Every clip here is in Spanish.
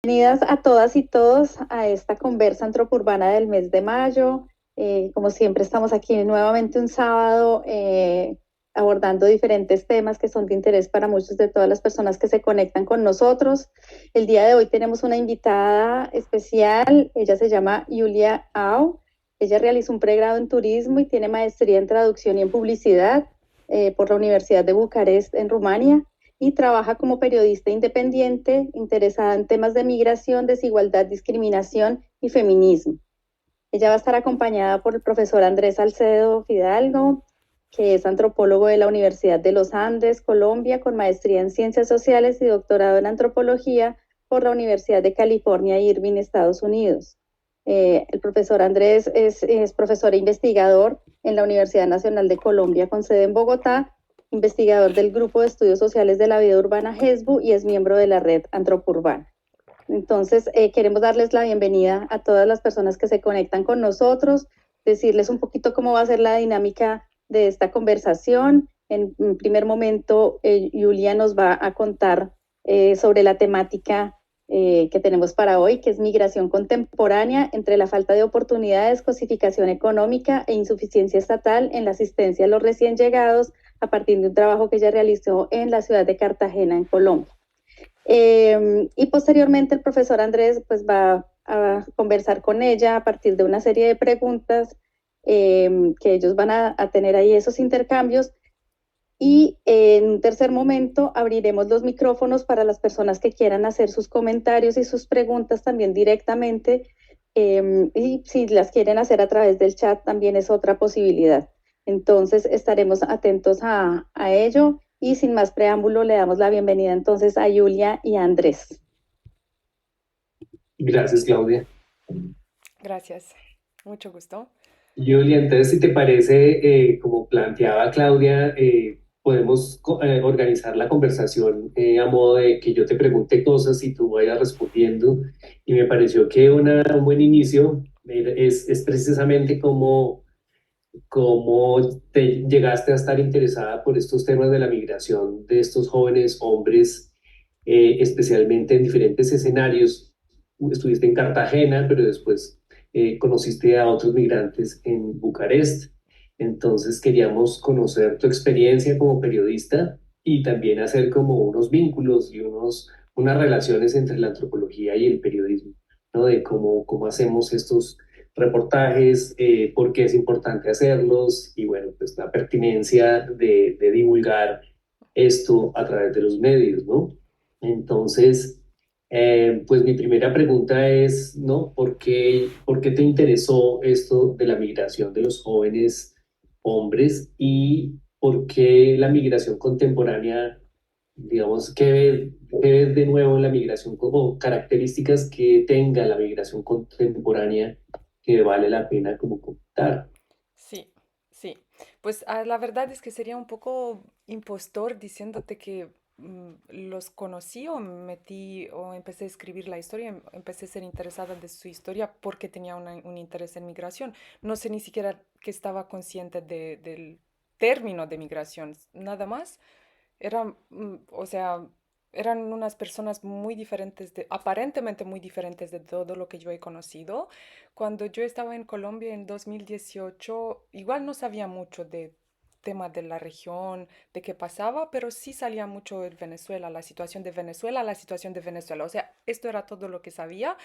Bienvenidas a todas y todos a esta conversa antropurbana del mes de mayo. Como siempre, estamos aquí nuevamente un sábado abordando diferentes temas que son de interés para muchas de todas las personas que se conectan con nosotros. El día de hoy tenemos una invitada especial. Ella se llama Julia Au. Ella realizó un pregrado en turismo y tiene maestría en traducción y en publicidad por la Universidad de Bucarest en Rumania y trabaja como periodista independiente interesada en temas de migración, desigualdad, discriminación y feminismo. Ella va a estar acompañada por el profesor Andrés Salcedo Fidalgo, que es antropólogo de la Universidad de los Andes, Colombia, con maestría en ciencias sociales y doctorado en antropología por la Universidad de California, Irvine, Estados Unidos. El profesor Andrés es profesor e investigador en la Universidad Nacional de Colombia con sede en Bogotá, investigador del Grupo de Estudios Sociales de la Vida Urbana GESBU y es miembro de la red Antropurbana. Entonces, queremos darles la bienvenida a todas las personas que se conectan con nosotros, decirles un poquito cómo va a ser la dinámica de esta conversación. En un primer momento, Julia nos va a contar sobre la temática que tenemos para hoy, que es migración contemporánea entre la falta de oportunidades, cosificación económica e insuficiencia estatal en la asistencia a los recién llegados a partir de un trabajo que ella realizó en la ciudad de Cartagena, en Colombia. Y posteriormente el profesor Andrés pues va a conversar con ella a partir de una serie de preguntas que ellos van a tener ahí esos intercambios. Y en un tercer momento abriremos los micrófonos para las personas que quieran hacer sus comentarios y sus preguntas también directamente. Y si las quieren hacer a través del chat también es otra posibilidad. Entonces estaremos atentos a ello y sin más preámbulo le damos la bienvenida entonces a Julia y a Andrés. Gracias, Claudia. Gracias, mucho gusto. Julia, entonces, si te parece, como planteaba Claudia, podemos organizar la conversación a modo de que yo te pregunte cosas y tú vayas respondiendo. Y me pareció que un buen inicio es precisamente cómo te llegaste a estar interesada por estos temas de la migración de estos jóvenes hombres, especialmente en diferentes escenarios. Estuviste en Cartagena, pero después conociste a otros migrantes en Bucarest. Entonces queríamos conocer tu experiencia como periodista y también hacer como unos vínculos y unas relaciones entre la antropología y el periodismo, ¿no? De cómo hacemos estos reportajes, por qué es importante hacerlos y bueno, pues la pertinencia de divulgar esto a través de los medios, ¿no? Entonces, pues mi primera pregunta es, ¿no? Por qué te interesó esto de la migración de los jóvenes hombres y por qué la migración contemporánea, digamos, qué ves de nuevo en la migración como características que tenga la migración contemporánea que vale la pena como comentar? Sí, sí. Pues la verdad es que sería un poco impostor diciéndote que los conocí o metí o empecé a escribir la historia, empecé a ser interesada de su historia porque tenía un interés en migración. No sé ni siquiera que estaba consciente del término de migración, nada más. Eran, o sea, eran unas personas muy diferentes, aparentemente muy diferentes de todo lo que yo he conocido. Cuando yo estaba en Colombia en 2018, igual no sabía mucho de tema de la región, de qué pasaba, pero sí salía mucho de Venezuela, la situación de Venezuela, la situación de Venezuela. O sea, esto era todo lo que sabía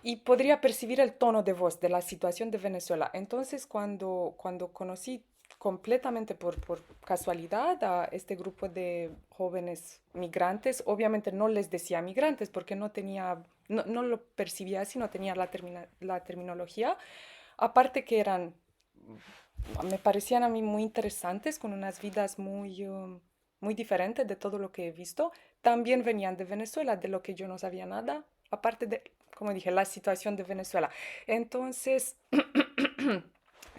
y podría percibir el tono de voz de la situación de Venezuela. Entonces, cuando conocí completamente por casualidad a este grupo de jóvenes migrantes, obviamente no les decía migrantes porque no tenía, no lo percibía así, no tenía la terminología. Aparte que eran, me parecían a mí muy interesantes, con unas vidas muy diferentes de todo lo que he visto. También venían de Venezuela, de lo que yo no sabía nada, aparte de, como dije, la situación de Venezuela. Entonces,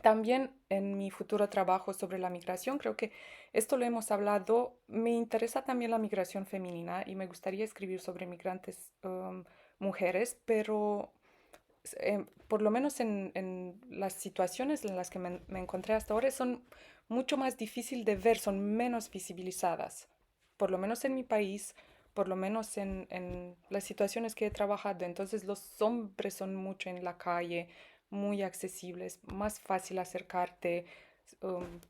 también en mi futuro trabajo sobre la migración, creo que esto lo hemos hablado, me interesa también la migración femenina y me gustaría escribir sobre migrantes mujeres, pero por lo menos en las situaciones en las que me encontré hasta ahora son mucho más difícil de ver, son menos visibilizadas. Por lo menos en mi país, por lo menos en las situaciones que he trabajado. Entonces los hombres son mucho en la calle, muy accesibles, más fácil acercarte, um,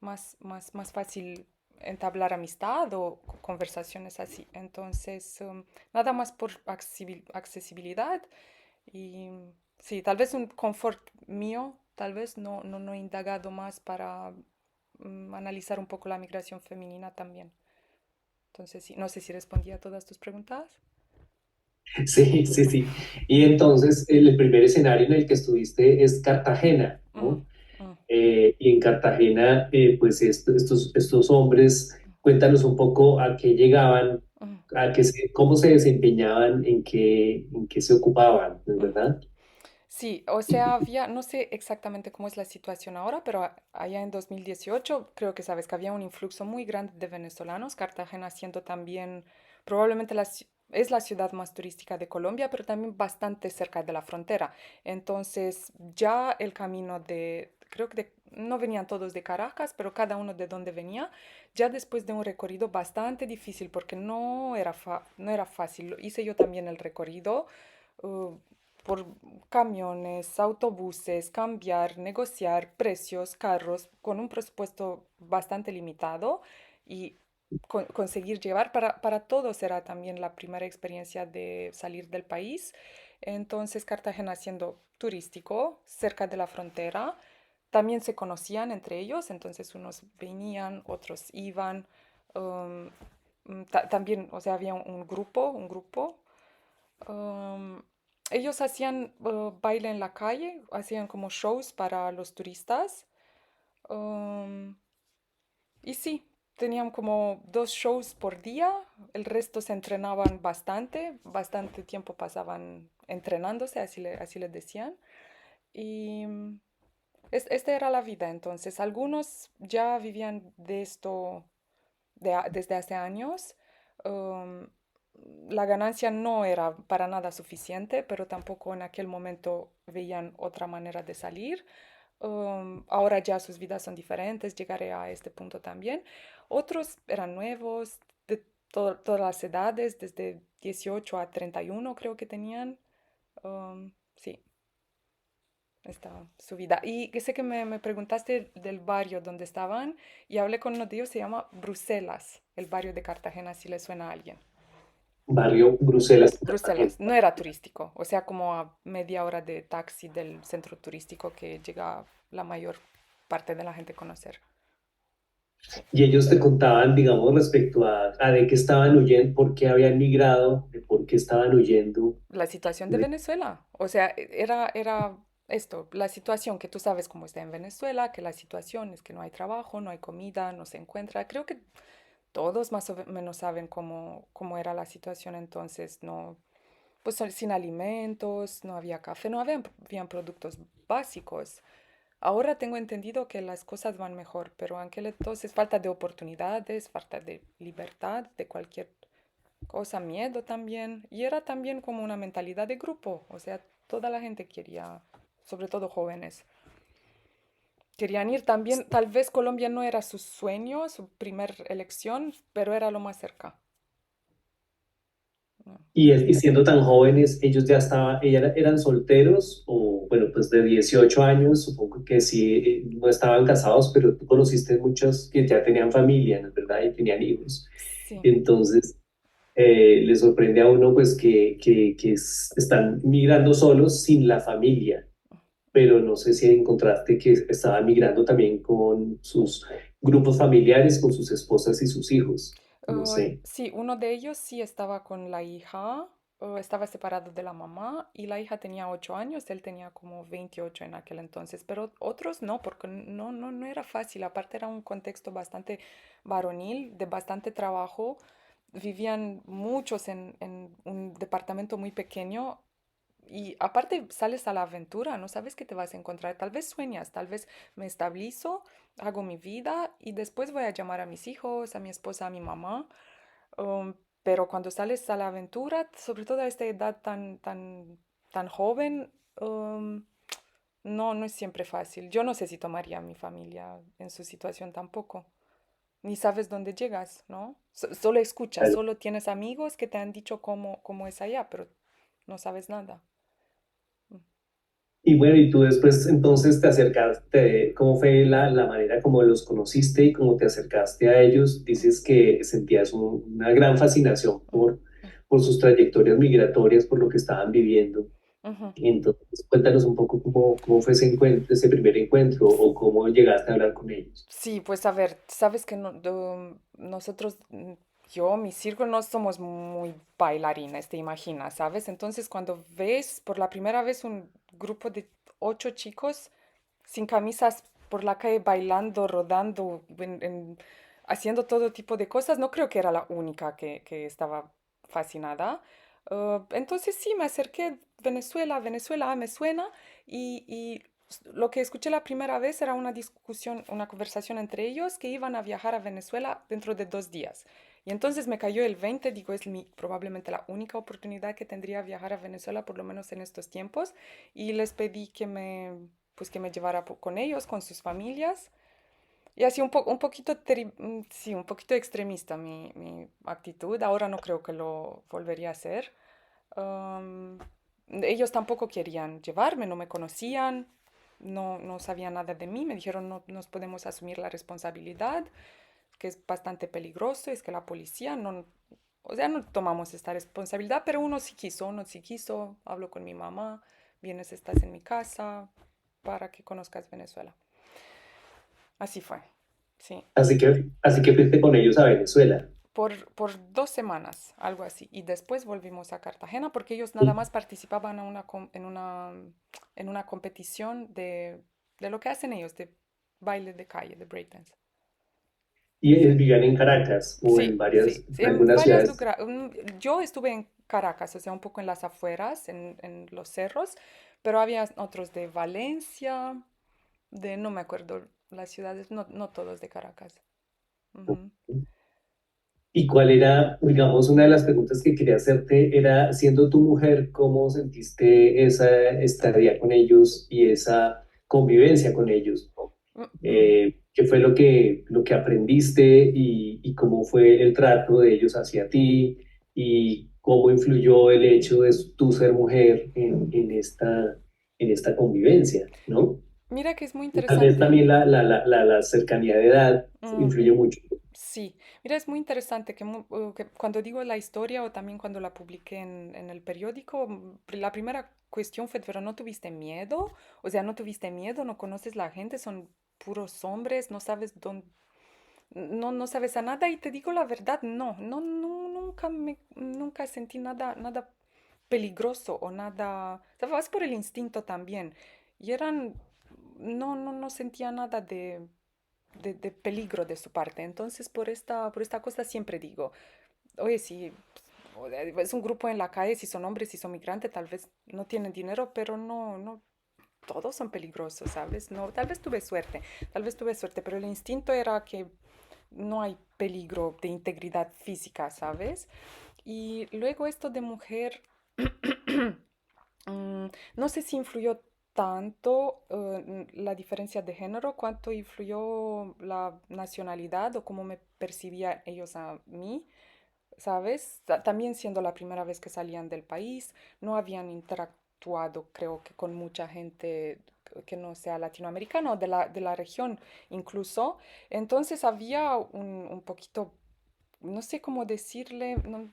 más fácil entablar amistad o conversaciones así. Entonces, nada más por accesibilidad y sí, tal vez un confort mío, tal vez no he indagado más para analizar un poco la migración femenina también. Entonces, sí, no sé si respondí a todas tus preguntas. Sí, sí, sí. Y entonces el primer escenario en el que estuviste es Cartagena, Mm, ¿no? mm, Y en Cartagena, pues estos hombres, cuéntanos un poco a qué llegaban, mm, cómo se desempeñaban, en qué se ocupaban, ¿no es mm. verdad? Sí, o sea, había, no sé exactamente cómo es la situación ahora, pero allá en 2018 creo que sabes que había un influjo muy grande de venezolanos, Cartagena siendo también probablemente es la ciudad más turística de Colombia, pero también bastante cerca de la frontera. Entonces ya el camino creo que no venían todos de Caracas, pero cada uno de donde venía, ya después de un recorrido bastante difícil, porque no era fácil, lo hice yo también el recorrido. uh, por camiones, autobuses, cambiar, negociar precios, carros con un presupuesto bastante limitado y conseguir llevar para todos era también la primera experiencia de salir del país. Entonces Cartagena siendo turístico, cerca de la frontera, también se conocían entre ellos, entonces unos venían, otros iban. um, También, o sea, había un grupo. Um, Ellos hacían baile en la calle, hacían como shows para los turistas. um, y sí, tenían como 2 shows por día. El resto se entrenaban bastante tiempo pasaban entrenándose, así les decían. Y esta era la vida entonces. Algunos ya vivían de esto desde hace años. um, la ganancia no era para nada suficiente, pero tampoco en aquel momento veían otra manera de salir. Ahora ya sus vidas son diferentes, llegaré a este punto también. Otros eran nuevos, de todas las edades, desde 18 a 31 creo que tenían. Sí, esta su vida. Y que sé que me preguntaste del barrio donde estaban y hablé con uno de ellos, se llama Bruselas, el barrio de Cartagena, si le suena a alguien. Barrio Bruselas, Cartagena. Bruselas, no era turístico, o sea, como a media hora de taxi del centro turístico que llega la mayor parte de la gente a conocer. Sí. Y ellos te contaban, digamos, respecto a de qué estaban huyendo, por qué habían migrado, de por qué estaban huyendo. La situación de de- Venezuela, o sea, era esto, la situación que tú sabes cómo está en Venezuela, que la situación es que no hay trabajo, no hay comida, no se encuentra. Creo que todos más o menos saben cómo era la situación entonces, no, pues sin alimentos, no había café, no habían productos básicos. Ahora tengo entendido que las cosas van mejor, pero en aquel entonces falta de oportunidades, falta de libertad, de cualquier cosa, miedo también, y era también como una mentalidad de grupo, o sea, toda la gente quería, sobre todo jóvenes, querían ir también, tal vez Colombia no era su sueño, su primer elección, pero era lo más cerca. ¿No? y siendo tan jóvenes, ellos ya eran solteros o, bueno, pues de 18 años, supongo que sí, no estaban casados, pero tú conociste muchos que ya tenían familia, ¿no es verdad? Y tenían hijos. Sí. Entonces, le sorprende a uno pues que están migrando solos sin la familia, pero no sé si encontraste que estaban migrando también con sus grupos familiares, con sus esposas y sus hijos. No sé. Sí, uno de ellos sí estaba con la hija, estaba separado de la mamá y la hija tenía 8 años, él tenía como 28 en aquel entonces, pero otros no, porque no era fácil, aparte era un contexto bastante varonil, de bastante trabajo, vivían muchos en un departamento muy pequeño y aparte sales a la aventura, no sabes qué te vas a encontrar. Tal vez sueñas, tal vez me estabilizo, hago mi vida y después voy a llamar a mis hijos, a mi esposa, a mi mamá. Um, pero cuando sales a la aventura, sobre todo a esta edad tan joven, no es siempre fácil. Yo no sé si tomaría a mi familia en su situación tampoco. ni sabes dónde llegas, ¿no? Solo escuchas, Claro. solo tienes amigos que te han dicho cómo es allá, pero no sabes nada. Mm. Y bueno, y tú después entonces te acercaste, ¿cómo fue la manera como los conociste y cómo te acercaste a ellos? Mm, Dices que sentías una gran fascinación mm, mm, por sus trayectorias migratorias, por lo que estaban viviendo. ujú. Entonces, cuéntanos un poco cómo fue ese encuentro, ese primer encuentro o cómo llegaste a hablar con ellos. Sí, pues a ver, sabes que nosotros, yo, mi círculo, no somos muy bailarines, te imaginas, ¿sabes? Entonces, cuando ves por la primera vez un grupo de 8 chicos sin camisas por la calle bailando, rodando, haciendo todo tipo de cosas, no creo que era la única que estaba fascinada. Entonces sí, me acerqué, Venezuela, Venezuela, me suena, y lo que escuché la primera vez era una discusión, una conversación entre ellos que iban a viajar a Venezuela dentro de 2 días. Y entonces me cayó el 20, digo, es probablemente la única oportunidad que tendría viajar a Venezuela, por lo menos en estos tiempos, y les pedí pues que me llevara con ellos, con sus familias. Y así un poquito, sí, un poquito extremista mi actitud. Ahora no creo que lo volvería a hacer. Am, Ellos tampoco querían llevarme, no me conocían, no sabían nada de mí. Me dijeron, no nos podemos asumir la responsabilidad, que es bastante peligroso, es que la policía no, o sea, no tomamos esta responsabilidad, pero uno sí quiso, hablo con mi mamá, vienes, estás en mi casa para que conozcas Venezuela. Así fue, sí. Así que fuiste con ellos a Venezuela. Por 2 semanas, algo así. Y después volvimos a Cartagena porque ellos nada más participaban en una competición de lo que hacen ellos, de baile de calle, de breakdance. Y Sí, vivían en Caracas o en sí, sí. Sí, en en algunas varios ciudades. lugares. Yo estuve en Caracas, o sea, un poco en las afueras, en los cerros, pero había otros de Valencia, no me acuerdo las ciudades, no todos de Caracas. Ujú. ¿Y cuál era, digamos, una de las preguntas que quería hacerte era, siendo tu mujer, cómo sentiste esa estadía con ellos y esa convivencia con ellos? Mm, mm. ¿Qué fue lo que aprendiste y cómo fue el trato de ellos hacia ti y cómo influyó el hecho de tú ser mujer en esta convivencia, ¿no? Mira que es muy Y tal vez interesante. también la cercanía de edad Mm, influye mucho. sí, mira, es muy interesante que cuando digo la historia o también cuando la publiqué en el periódico, la primera cuestión fue, pero ¿no tuviste miedo? O sea, ¿no tuviste miedo? ¿No conoces la gente? Son puros hombres, no sabes dónde, no sabes a nada. Y te digo la verdad, nunca sentí nada peligroso o nada, ¿sabes? Por el instinto también. Y no sentía nada de peligro de su parte. Entonces, por esta cosa siempre digo, oye, si es un grupo en la calle, si son hombres, si son migrantes, tal vez no tienen dinero, pero no, todos son peligrosos, ¿sabes? No, tal vez tuve suerte, pero el instinto era que no hay peligro de integridad física, ¿sabes? Y luego esto de mujer, no sé si influyó tanto la diferencia de género, cuánto influyó la nacionalidad o cómo me percibían ellos a mí, ¿sabes? También siendo la primera vez que salían del país, no habían interactuado, creo que con mucha gente que no sea latinoamericano, de la región incluso. Entonces había un poquito, no sé cómo decirle, no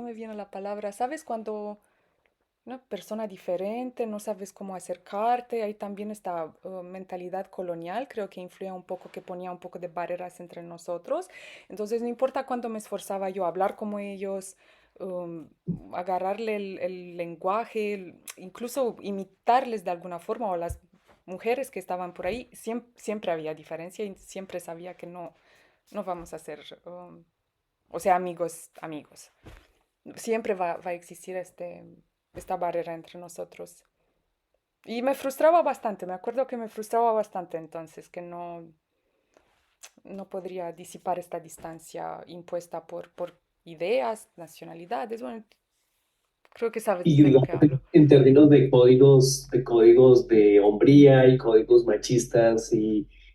me viene la palabra, ¿sabes? Cuando una persona diferente, no sabes cómo acercarte, hay también esta mentalidad colonial, creo que influía un poco, que ponía un poco de barreras entre nosotros. Entonces, no importa cuánto me esforzaba yo a hablar como ellos, um, agarrarle el lenguaje, incluso imitarles de alguna forma, o las mujeres que estaban por ahí, siempre había diferencia y siempre sabía que no vamos a ser, o sea, amigos, amigos. Siempre va a existir esta barrera entre nosotros. Y me frustraba bastante, me acuerdo que me frustraba bastante entonces, que no podría disipar esta distancia impuesta por ideas, nacionalidades. Bueno, creo que sabes Y de lo digamos, que hablo. en términos de códigos de hombría y códigos machistas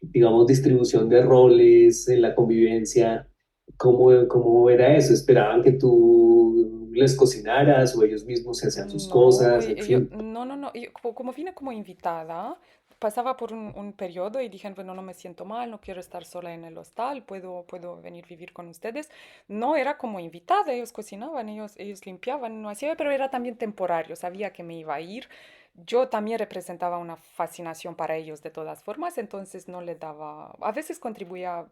digamos, distribución de roles en la convivencia? ¿Cómo era eso? ¿Esperaban que tú les cocinaras o ellos mismos se hacían sus No, cosas? En fin. no, yo como vine como invitada, pasaba por un periodo y dije, bueno, no me siento mal, no quiero estar sola en el hostal, puedo venir a vivir con ustedes. No era como invitada, ellos cocinaban, ellos limpiaban, no hacía, pero era también temporario, sabía que me iba a ir. Yo también representaba una fascinación para ellos de todas formas, entonces no le daba, a veces contribuía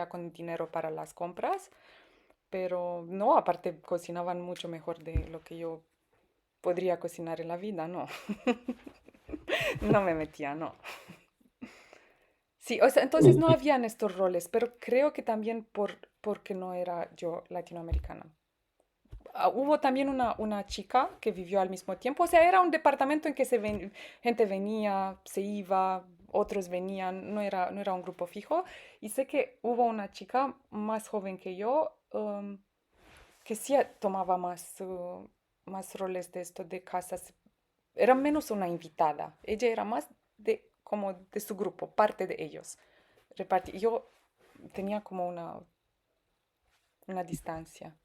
con dinero para las compras, pero no, aparte cocinaban mucho mejor de lo que yo podría cocinar en la vida, no. No me metía, no. Sí, o sea, entonces no habían estos roles, pero creo que también porque no era yo latinoamericana. Hubo también una chica que vivió al mismo tiempo, o sea, era un departamento en que gente venía, se iba, otros venían, no era un grupo fijo. Y sé que hubo una chica más joven que yo, que sí tomaba más roles de esto de casas. Era menos una invitada. Ella era más como de su grupo, parte de ellos. Yo tenía como una distancia.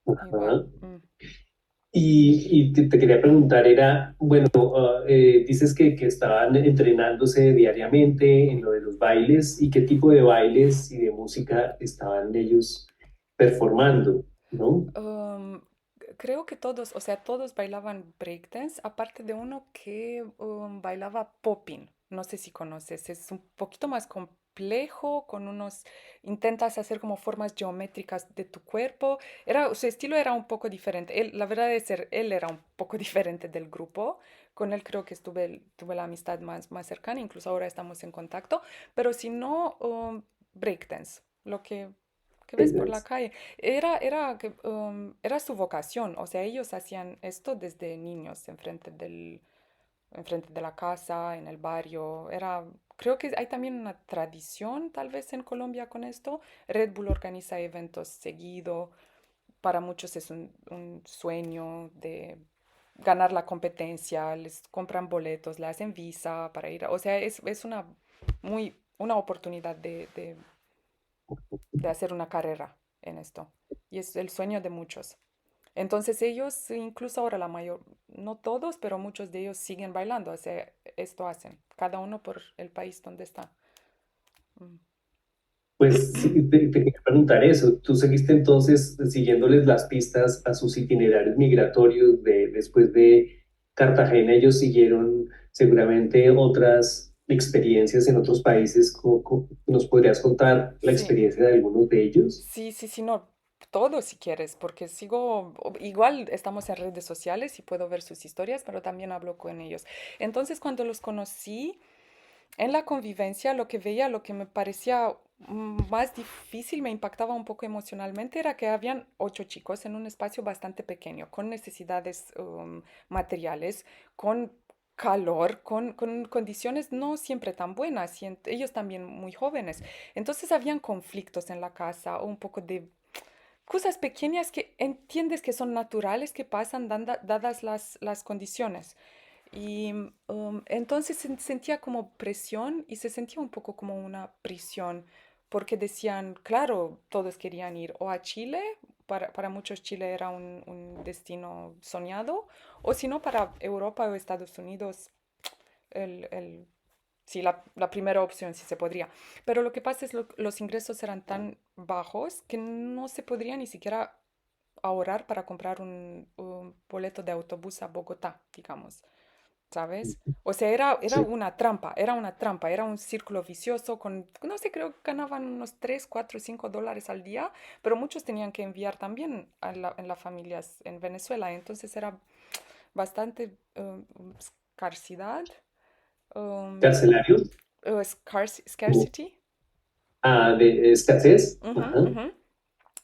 Igual. Ajá. Y te quería preguntar, era, bueno, dices que estaban entrenándose diariamente en lo de los bailes y qué tipo de bailes y de música estaban ellos performando, ¿no? Um, Creo que todos, o sea, todos bailaban breakdance, aparte de uno que bailaba popping. No sé si conoces, es un poquito más complejo, intentas hacer como formas geométricas de tu cuerpo. Su estilo era un poco diferente. La verdad es ser, él era un poco diferente del grupo. Con él creo que tuve la amistad más cercana, incluso ahora estamos en contacto. Pero si no, breakdance, lo que ves por la calle. Era su vocación, o sea, ellos hacían esto desde niños, enfrente de la casa, en el barrio. Creo que hay también una tradición, tal vez en Colombia con esto. Red Bull organiza eventos seguido. Para muchos es un sueño de ganar la competencia, les compran boletos, le hacen visa para ir. O sea, es una oportunidad de hacer una carrera en esto. Y es el sueño de muchos. Entonces ellos, incluso ahora la mayor, no todos, pero muchos de ellos siguen bailando. O sea, esto hacen, cada uno por el país donde está. Mm. Pues sí, te quería preguntar eso. ¿Tú seguiste entonces siguiéndoles las pistas a sus itinerarios migratorios después de Cartagena? Ellos siguieron seguramente otras experiencias en otros países. ¿Nos podrías contar la Sí, experiencia de algunos de ellos? sí, no, todo si quieres, porque igual estamos en redes sociales y puedo ver sus historias, pero también hablo con ellos. Entonces, cuando los conocí, en la convivencia, lo que veía, lo que me parecía más difícil, me impactaba un poco emocionalmente, era que habían 8 chicos en un espacio bastante pequeño, con necesidades materiales, con calor, con condiciones no siempre tan buenas, y ellos también muy jóvenes. Entonces habían conflictos en la casa, o un poco de cosas pequeñas que entiendes que son naturales, que pasan dadas las condiciones. Y entonces sentía como presión y se sentía un poco como una prisión, porque decían, claro, todos querían ir o a Chile, para muchos Chile era un destino soñado, o si no, para Europa o Estados Unidos, el, el- sí, la primera opción, sí se podría. Pero lo que pasa es que los ingresos eran tan bajos que no se podría ni siquiera ahorrar para comprar un boleto de autobús a Bogotá, digamos. ¿Sabes? O sea, era Sí. una trampa, era un círculo vicioso no sé, creo que ganaban unos 3 4 5 dólares al día, pero muchos tenían que enviar también en las familias en Venezuela, entonces era bastante escasidad, um, ¿Carcelarios? scarcity. ¿De escasez? Ujú, Ajá. ujú.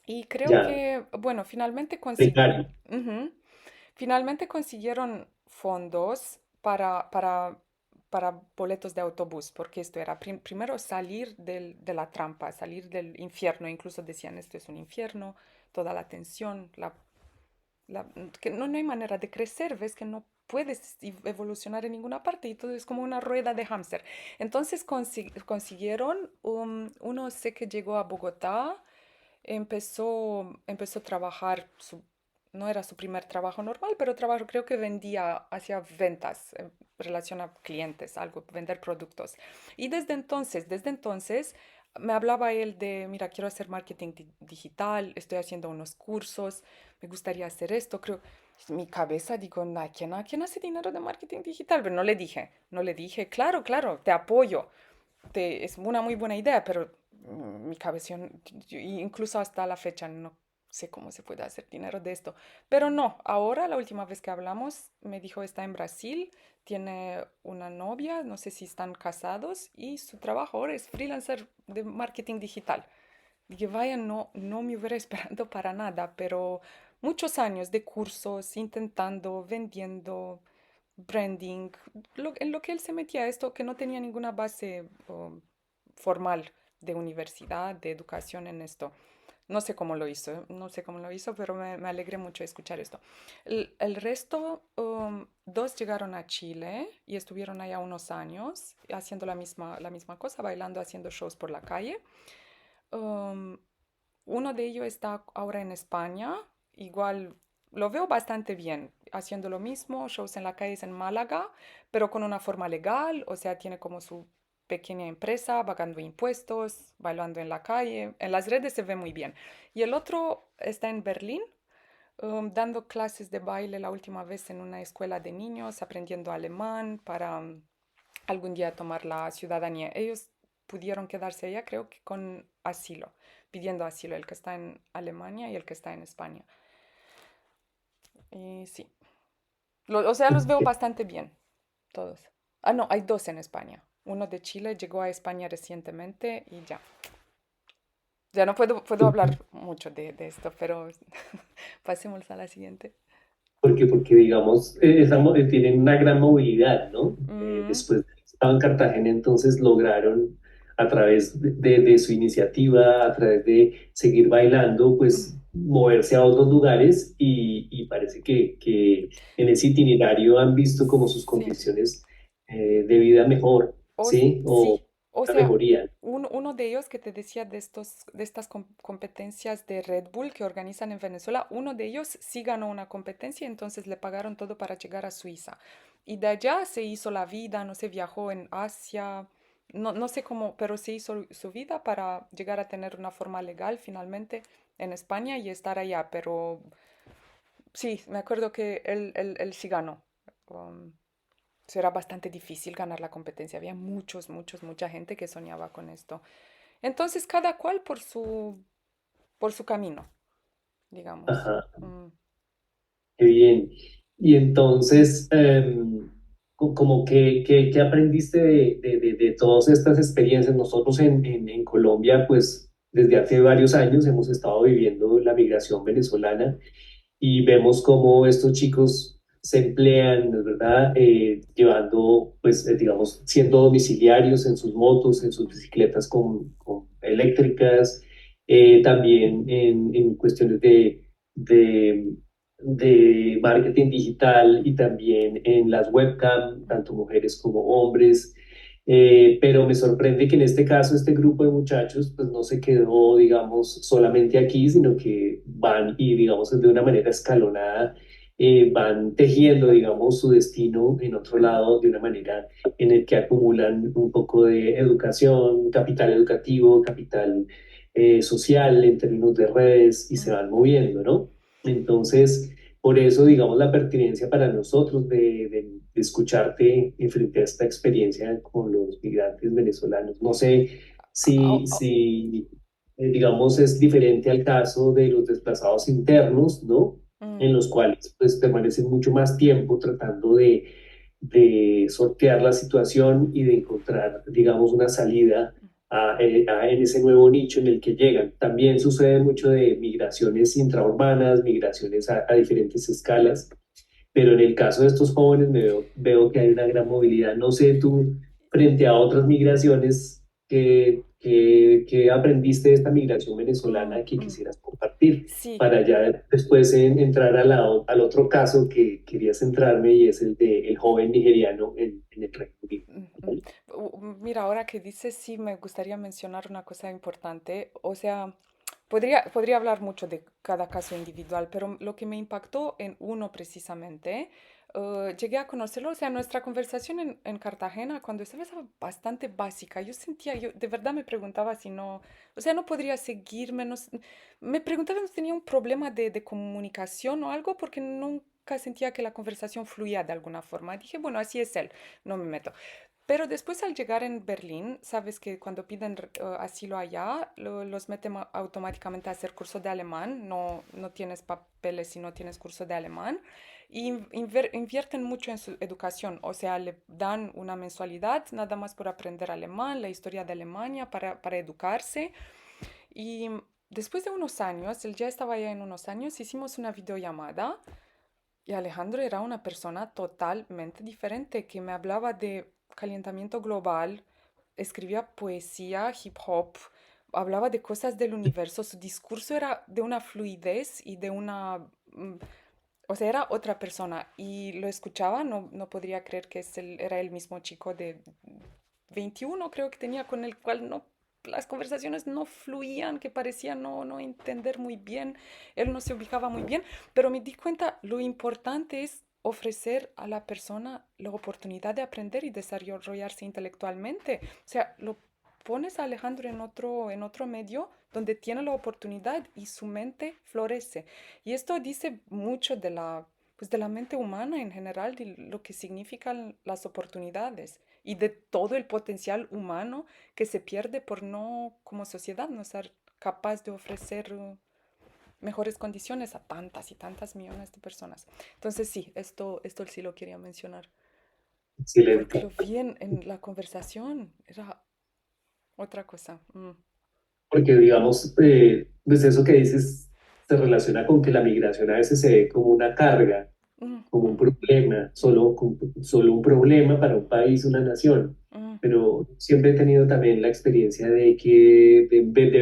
Y creo Ya, que, bueno, precario. finalmente consiguieron fondos para boletos de autobús, porque esto era primero salir de la trampa, salir del infierno. Incluso decían, esto es un infierno, toda la tensión, que no hay manera de crecer, ves que no puedes evolucionar en ninguna parte y todo es como una rueda de hámster. Entonces consiguieron, uno sé que llegó a Bogotá, empezó a trabajar, no era su primer trabajo normal, pero trabajo, creo que vendía, hacía ventas en relación a clientes, algo, vender productos. Y desde entonces me hablaba él de, mira, quiero hacer marketing digital, estoy haciendo unos cursos, me gustaría hacer esto, creo, en mi cabeza digo, ¿a quién hace dinero de marketing digital? Pero no le dije, claro, claro, te apoyo, es una muy buena idea, pero mi cabeza, incluso hasta la fecha, no sé cómo se puede hacer dinero de esto. Pero no, ahora la última vez que hablamos me dijo está en Brasil, tiene una novia, no sé si están casados y su trabajo ahora es freelancer de marketing digital. Dije, vaya, no, no me hubiera esperado para nada, pero muchos años de cursos, intentando, vendiendo, branding, en lo que él se metía, esto que no tenía ninguna base formal de universidad, de educación en esto. No sé cómo lo hizo, no sé cómo lo hizo, pero me alegré mucho de escuchar esto. El resto, dos llegaron a Chile y estuvieron allá unos años haciendo la misma cosa, bailando, haciendo shows por la calle. Um, Uno de ellos está ahora en España, igual lo veo bastante bien, haciendo lo mismo, shows en la calle en Málaga, pero con una forma legal, o sea, tiene como su pequeña empresa, pagando impuestos, bailando en la calle, en las redes se ve muy bien. Y el otro está en Berlín, dando clases de baile la última vez en una escuela de niños, aprendiendo alemán para algún día tomar la ciudadanía. Ellos pudieron quedarse allá, creo que con asilo, pidiendo asilo, el que está en Alemania y el que está en España. Y sí, o sea, los veo bastante bien, todos. Ah, no, hay dos en España. Uno de Chile llegó a España recientemente y ya. Ya no puedo hablar mucho de esto, pero pasemos a la siguiente. Porque digamos, tienen una gran movilidad, ¿no? Mm, Después de que estaban en Cartagena, entonces lograron a través de su iniciativa, a través de seguir bailando, mm, pues moverse a otros lugares y parece que en ese itinerario han visto como sus sí. condiciones de vida mejor, ¿sí? O Sí, o una sea, mejoría. uno de ellos que te decía de estas competencias de Red Bull que organizan en Venezuela, uno de ellos sí ganó una competencia, entonces le pagaron todo para llegar a Suiza. Y de allá se hizo la vida, no sé, viajó en Asia, no sé cómo, pero se hizo su vida para llegar a tener una forma legal finalmente en España y estar allá. Pero sí, me acuerdo que él sí ganó. Um, Será bastante difícil ganar la competencia. Había mucha gente que soñaba con esto. Entonces, cada cual por su camino, digamos. Ajá. Mm, Qué bien. Y entonces, como que aprendiste de todas estas experiencias. Nosotros en Colombia, pues desde hace varios años hemos estado viviendo la migración venezolana y vemos cómo estos chicos se emplean, ¿no es verdad? Llevando, pues, digamos, siendo domiciliarios en sus motos, en sus mm, bicicletas con eléctricas, también en cuestiones de, de marketing digital y también en las webcam, mm, tanto mujeres como hombres. Pero me sorprende que en este caso este grupo de muchachos pues no se quedó, digamos, solamente aquí, sino que van y, digamos, de una manera escalonada, van tejiendo, digamos, su destino en otro lado de una manera en el que acumulan un poco de educación, capital educativo, capital social en términos de redes y se mm. van moviendo, ¿no? Entonces, por eso, digamos, la pertinencia para nosotros de escucharte en frente a esta experiencia con los migrantes venezolanos. No sé Au- au- si digamos, es diferente al caso de los desplazados internos, ¿no? En mm, los cuales, pues, permanecen mucho más tiempo tratando de sortear la situación y de encontrar, digamos, una salida en ese nuevo nicho en el que llegan. También sucede mucho de migraciones intraurbanas, migraciones a diferentes escalas, pero en el caso de estos jóvenes veo que hay una gran movilidad. No sé tú, frente a otras migraciones, ¿qué aprendiste de esta migración Mm, venezolana que mm. quisieras compartir? Sí. Para ya después entrar al otro caso que quería centrarme y es el del joven nigeriano en el Reino Unido. Ujú. Mira, ahora que dices, sí, me gustaría mencionar una cosa importante. O sea, podría hablar mucho de cada caso individual, pero lo que me impactó en uno precisamente, llegué a conocerlo, o sea, nuestra conversación en Cartagena, cuando estaba bastante básica, yo de verdad me preguntaba si no, o sea, no podría seguirme, me preguntaba si tenía un problema de comunicación o algo, porque nunca sentía que la conversación fluía de alguna forma. Dije, bueno, así es él, no me meto. Pero después al llegar en Berlín, sabes que cuando piden asilo allá, los meten automáticamente a hacer curso de alemán, no tienes papeles si no tienes curso de alemán, y invierten mucho en su educación, o sea, le dan una mensualidad nada más por aprender alemán, la historia de Alemania, para educarse. Y después de unos años, él ya estaba allá en unos años, hicimos una videollamada y Alejandro era una persona totalmente diferente que me hablaba de calentamiento global, escribía poesía, hip hop, hablaba de cosas del universo. Su discurso era de una fluidez y de o sea, era otra persona. Y lo escuchaba, no podría creer que era el mismo chico de 21, creo que tenía, con el cual las conversaciones no fluían, que parecía no entender muy bien, él no se ubicaba muy bien, pero me di cuenta, lo importante es ofrecer a la persona la oportunidad de aprender y desarrollarse intelectualmente. O sea, lo pones a Alejandro en otro medio donde tiene la oportunidad y su mente florece. Y esto dice mucho pues de la mente humana en general, de lo que significan las oportunidades y de todo el potencial humano que se pierde por como sociedad, no ser capaz de ofrecer mejores condiciones a tantas y tantas millones de personas. Entonces sí, esto sí lo quería mencionar, porque Excelente. lo vi en la conversación, era otra cosa. Porque, digamos, pues eso que dices se relaciona con que la migración a veces se ve como una carga, Mm, como un mm, problema, solo un problema para un país, una nación. mm, Pero siempre he tenido también la experiencia de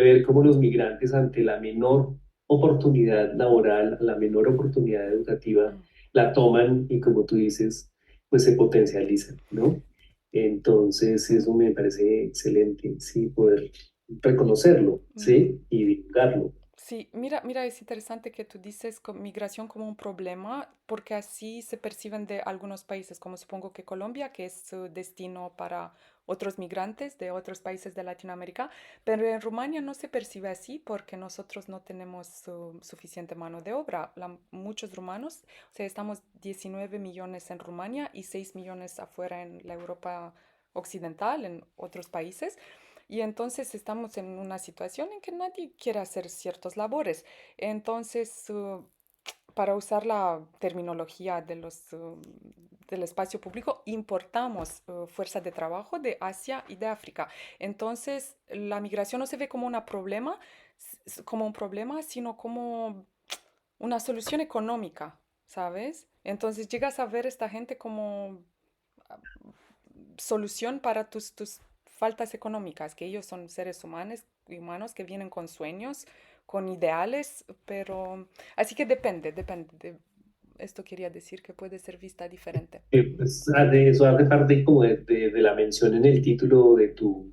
ver cómo los migrantes ante la menor oportunidad laboral, la menor oportunidad educativa, mm, la toman y como tú dices, pues se potencializan, ¿no? Entonces eso me parece excelente, sí, poder reconocerlo, mm. ¿sí? Y divulgarlo. Sí, mira, es interesante que tú dices migración como un problema, porque así se perciben de algunos países, como supongo que Colombia, que es su destino para otros migrantes de otros países de Latinoamérica, pero en Rumania no se percibe así porque nosotros no tenemos suficiente mano de obra. Muchos rumanos, o sea, estamos 19 millones en Rumania y 6 millones afuera en la Europa occidental, en otros países. Y entonces estamos en una situación en que nadie quiere hacer ciertas labores. Entonces, para usar la terminología del espacio público, importamos fuerza de trabajo de Asia y de África. Entonces, la migración no se ve como un problema, sino como una solución económica, ¿sabes? Entonces llegas a ver esta gente como solución para tus faltas económicas, que ellos son seres humanos que vienen con sueños, con ideales, pero así que depende. Esto quería decir que puede ser vista diferente. Pues, eso hace parte como de la mención en el título de tu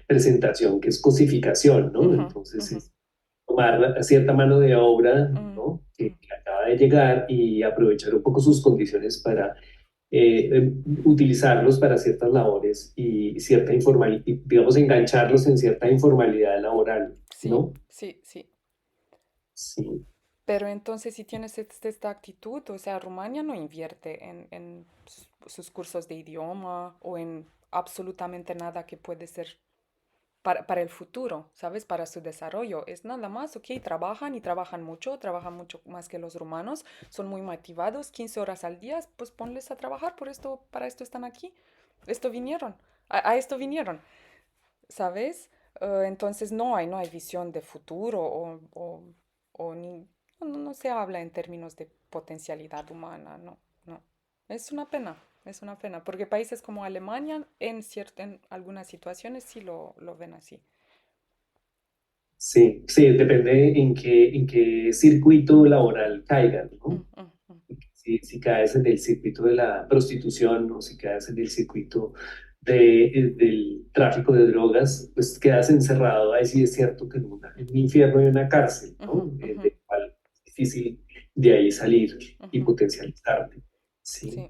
presentación, que es cosificación, ¿no? Ujú, Entonces ujú, es tomar cierta mano de obra, mm, ¿no? mm. Que acaba de llegar y aprovechar un poco sus condiciones para utilizarlos para ciertas labores y cierta informalidad, digamos, engancharlos en cierta informalidad laboral, Sí, ¿no? sí, sí. Sí. Pero entonces si tienes esta actitud, o sea, Rumania no invierte en sus cursos de idioma o en absolutamente nada que puede ser para el futuro, ¿sabes? Para su desarrollo. Es nada más, ok, trabajan mucho más que los rumanos, son muy motivados, 15 horas al día, pues ponles a trabajar, para esto están aquí, esto vinieron, a esto vinieron, ¿sabes? Entonces no hay visión de futuro o no se habla en términos de potencialidad humana, no. Es una pena, porque países como Alemania en algunas situaciones sí lo ven así. Sí, sí, depende en qué circuito laboral caigan, Mm, ¿no? mm, mm. Si caes en el circuito de la prostitución o si caes en el circuito del tráfico de drogas, pues quedas encerrado. Ahí sí es cierto que en un infierno y una cárcel, Ujú, ¿no? ujú, De cual es difícil de ahí salir y ujú. potencializarte, ¿sí? Sí.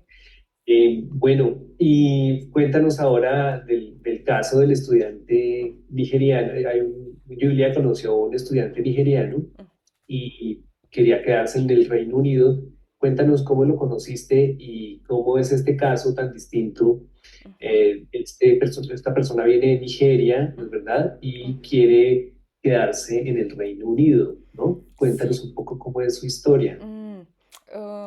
Bueno, y cuéntanos ahora del caso del estudiante nigeriano. Julia conoció a un estudiante nigeriano Mm, y quería quedarse en el Reino Unido. Cuéntanos cómo lo conociste y cómo es este caso tan distinto. ujú, Esta persona viene de Nigeria, ¿no mm, es verdad? mm. Y quiere quedarse en el Reino Unido, ¿no? Sí. Cuéntanos un poco cómo es su historia. Mm,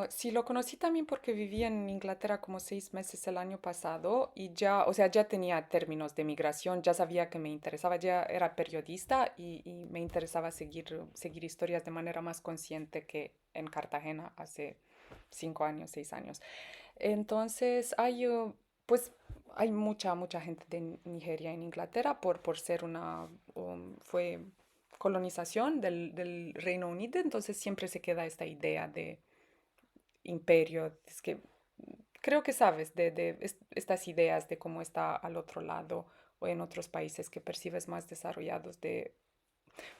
sí, lo conocí también porque viví en Inglaterra como 6 meses el año pasado y ya, o sea, ya tenía términos de migración, ya sabía que me interesaba, ya era periodista y me interesaba seguir historias de manera más consciente que en Cartagena hace 5 años, 6 años. Entonces, pues, hay mucha gente de Nigeria en Inglaterra por ser fue colonización del Reino Unido, entonces siempre se queda esta idea de imperio. Es que creo que sabes estas ideas de cómo está al otro lado o en otros países que percibes más desarrollados de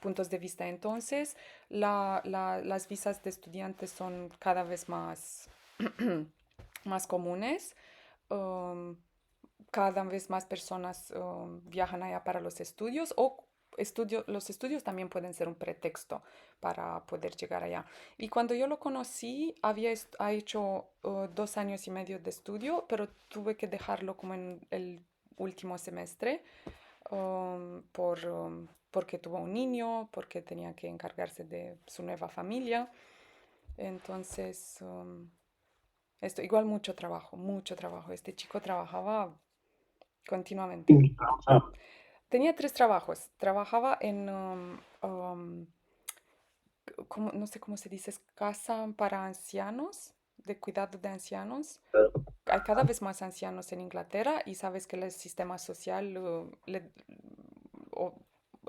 puntos de vista. Entonces, las visas de estudiantes son cada vez más, más comunes. um, Cada vez más personas viajan allá para los estudios o los estudios también pueden ser un pretexto para poder llegar allá. Y cuando yo lo conocí, ha hecho 2 años y medio de estudio, pero tuve que dejarlo como en el último semestre porque tuvo un niño, porque tenía que encargarse de su nueva familia. Entonces, esto igual mucho trabajo, mucho trabajo. Este chico trabajaba continuamente. Ah, Tenía 3 trabajos. Trabajaba en, no sé cómo se dice, es casa para ancianos, de cuidado de ancianos. Hay cada vez más ancianos en Inglaterra y sabes que el sistema social o-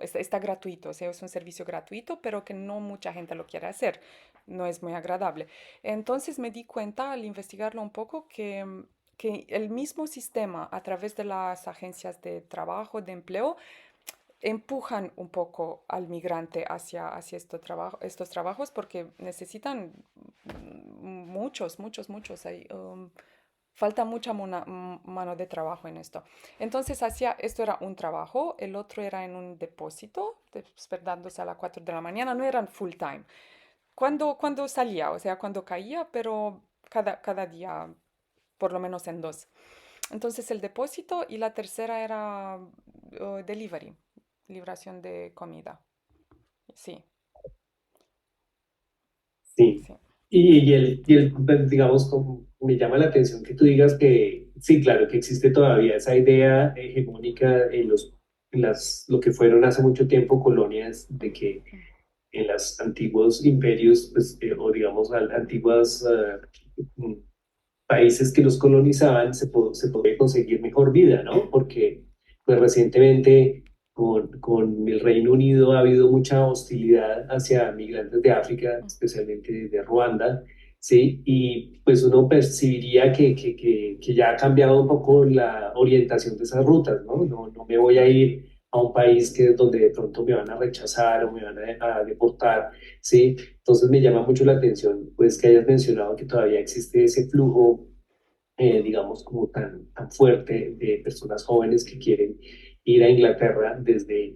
está gratuito, o sea, es un servicio gratuito, pero que no mucha gente lo quiere hacer. No es muy agradable. Entonces me di cuenta al investigarlo un poco que el mismo sistema a través de las agencias de trabajo, de empleo, empujan un poco al migrante hacia estos trabajos porque necesitan muchos. Falta mucha mano de trabajo en esto. Entonces, esto era un trabajo, el otro era en un depósito, despertándose a las 4 de la mañana, no eran full time. Cuando salía, o sea, cuando caía, pero cada día, por lo menos en dos. Entonces, el depósito y la tercera era delivery, libración de comida. Sí, sí. sí. Pues, digamos, como me llama la atención que tú digas que, sí, claro, que existe todavía esa idea hegemónica lo que fueron hace mucho tiempo colonias, de que Mm, en los antiguos imperios, pues, o digamos, antiguas países que los colonizaban se podía conseguir mejor vida, ¿no? Porque pues recientemente con el Reino Unido ha habido mucha hostilidad hacia migrantes de África, mm, especialmente de Ruanda, ¿sí? Y pues uno percibiría que ya ha cambiado un poco la orientación de esas rutas, ¿no? No me voy a ir a un país que es donde de pronto me van a rechazar o me van a deportar, ¿sí? Entonces me llama mucho la atención, pues, que hayas mencionado que todavía existe ese flujo, mm, digamos, como tan fuerte de personas jóvenes que quieren ir a Inglaterra desde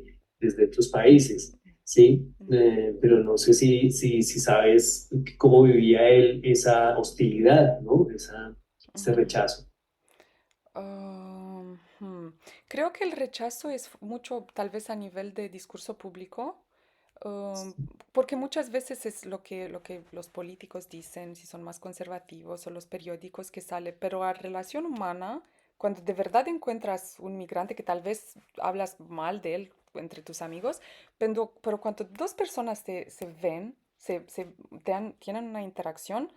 otros países, ¿sí? mm, Pero no sé si sabes cómo vivía él esa hostilidad, ¿no? Ese mm. rechazo. Hmm. Creo que el rechazo es mucho, tal vez a nivel de discurso público, um, porque muchas veces es lo que los políticos dicen, si son más conservativos o los periódicos que sale, pero a relación humana, cuando de verdad encuentras un migrante que tal vez hablas mal de él entre tus amigos, pero cuando dos personas se ven, tienen una interacción,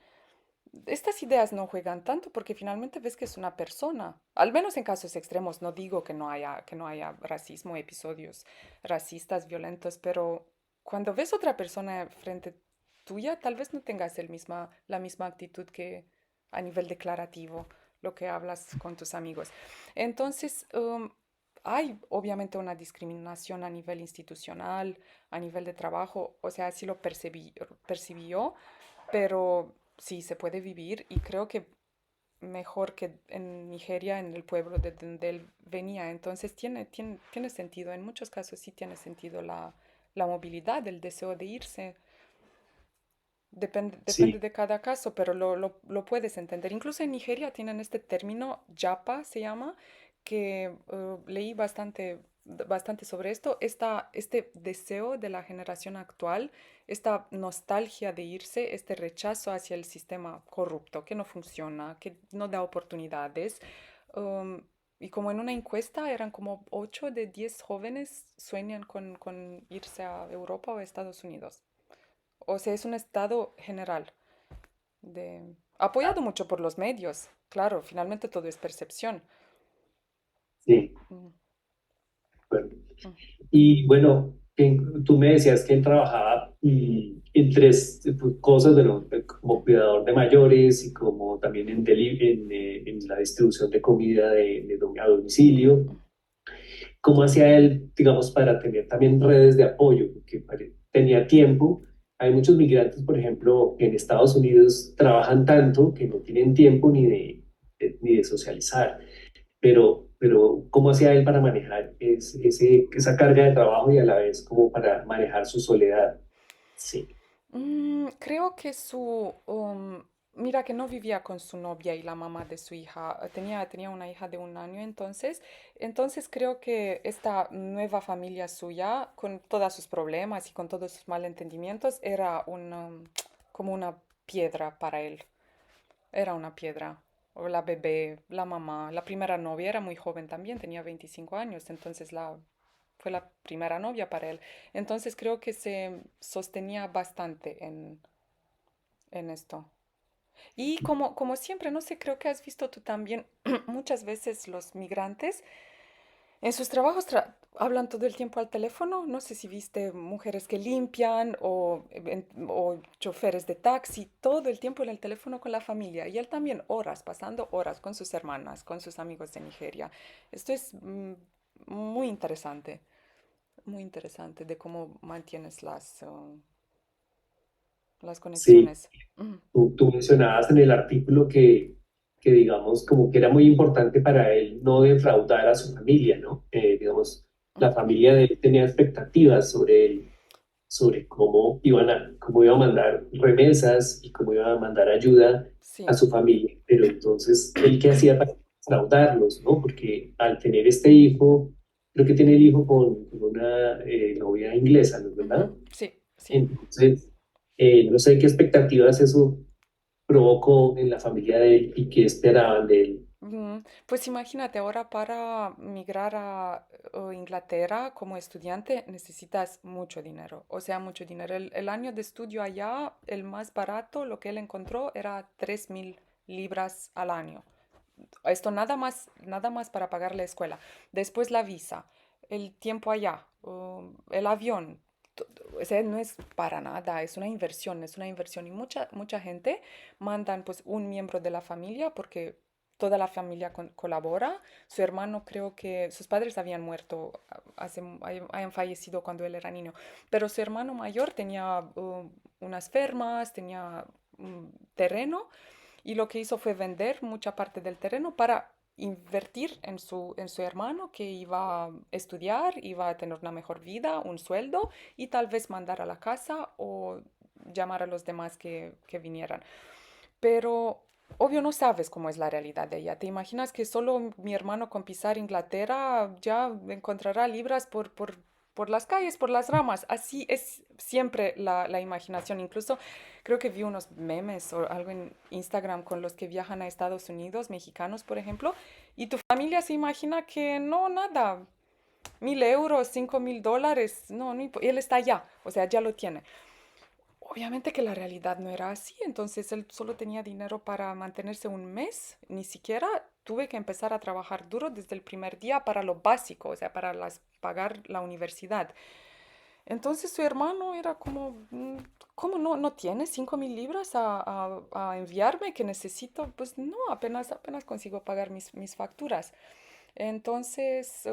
estas ideas no juegan tanto porque finalmente ves que es una persona. Al menos en casos extremos, no digo que no haya racismo, episodios racistas, violentos, pero cuando ves otra persona frente tuya, tal vez no tengas la misma actitud que a nivel declarativo, lo que hablas con tus amigos. Entonces, hay obviamente una discriminación a nivel institucional, a nivel de trabajo, o sea, así lo percibí yo, pero sí se puede vivir y creo que mejor que en Nigeria, en el pueblo de donde él venía. Entonces tiene sentido, en muchos casos sí tiene sentido la movilidad, el deseo de irse. Depende Sí, de cada caso, pero lo puedes entender. Incluso en Nigeria tienen este término, yapa se llama, que leí bastante sobre esto. Este deseo de la generación actual, esta nostalgia de irse, este rechazo hacia el sistema corrupto, que no funciona, que no da oportunidades. um, y como en una encuesta eran como 8 de 10 jóvenes sueñan con irse a Europa o a Estados Unidos. O sea, es un estado general, apoyado mucho por los medios. Claro, finalmente todo es percepción. sí. Mm, Bueno. mm, Y bueno, tú me decías que él trabajaba en tres cosas, bueno, como cuidador de mayores y como también en la distribución de comida a domicilio. mm, ¿Cómo hacía él, digamos, para tener también redes de apoyo? Porque tenía tiempo. Hay muchos migrantes, por ejemplo, en Estados Unidos trabajan tanto que no tienen tiempo ni de socializar. Pero ¿cómo hacía él para manejar esa carga de trabajo y a la vez como para manejar su soledad? Sí. Creo que mira que no vivía con su novia y la mamá de su hija, tenía una hija de 1 año entonces creo que esta nueva familia suya, con todos sus problemas y con todos sus malentendimientos, era como una piedra para él. Era una piedra. O la bebé, la mamá, la primera novia era muy joven también, tenía 25 años, entonces fue la primera novia para él. Entonces creo que se sostenía bastante en esto. Y como siempre, no sé, creo que has visto tú también muchas veces los migrantes en sus trabajos hablan todo el tiempo al teléfono. No sé si viste mujeres que limpian o choferes de taxi, todo el tiempo en el teléfono con la familia. Y él también horas, pasando horas con sus hermanas, con sus amigos de Nigeria. Esto es muy interesante de cómo mantienes las Sí, conexiones. Mm, tú mencionabas en el artículo que, digamos, como que era muy importante para él no defraudar a su familia, ¿no? Digamos, mm. la familia de él tenía expectativas sobre él, sobre cómo iba a mandar remesas y cómo iba a mandar ayuda a Sí. su familia. Pero entonces, ¿él qué hacía para defraudarlos, no? Porque al tener este hijo, creo que tiene el hijo con una novia inglesa, ¿no es verdad? Ujú, sí, sí. Entonces, no sé qué expectativas eso provocó en la familia de él y qué esperaban de él. Pues imagínate, ahora para migrar a Inglaterra como estudiante necesitas mucho dinero, o sea, mucho dinero. El año de estudio allá, el más barato, lo que él encontró era 3.000 libras al año. Esto nada más para pagar la escuela. Después la visa, el tiempo allá, el avión. O sea, no es para nada, es una inversión, es una inversión. Y mucha gente mandan pues un miembro de la familia porque toda la familia colabora. Su hermano creo que sus padres habían muerto, habían fallecido cuando él era niño, pero su hermano mayor tenía unas fermas, tenía terreno y lo que hizo fue vender mucha parte del terreno para invertir en su hermano que iba a estudiar, iba a tener una mejor vida, un sueldo y tal vez mandar a la casa o llamar a los demás que vinieran. Pero obvio no sabes cómo es la realidad de ella. ¿Te imaginas que solo mi hermano con pisar Inglaterra ya encontrará libras por las calles, por las ramas? Así es siempre la imaginación. Incluso creo que vi unos memes o algo en Instagram con los que viajan a Estados Unidos, mexicanos, por ejemplo, y tu familia se imagina que no, nada, 1.000 euros, $5.000, no, él está allá, o sea, ya lo tiene. obviamente que la realidad no era así, entonces él solo tenía dinero para mantenerse un mes, ni siquiera tuve que empezar a trabajar duro desde el primer día para lo básico, o sea, para pagar la universidad. Entonces su hermano era como, ¿cómo no tienes 5.000 libras a enviarme que necesito? Pues no, apenas consigo pagar mis facturas. Entonces,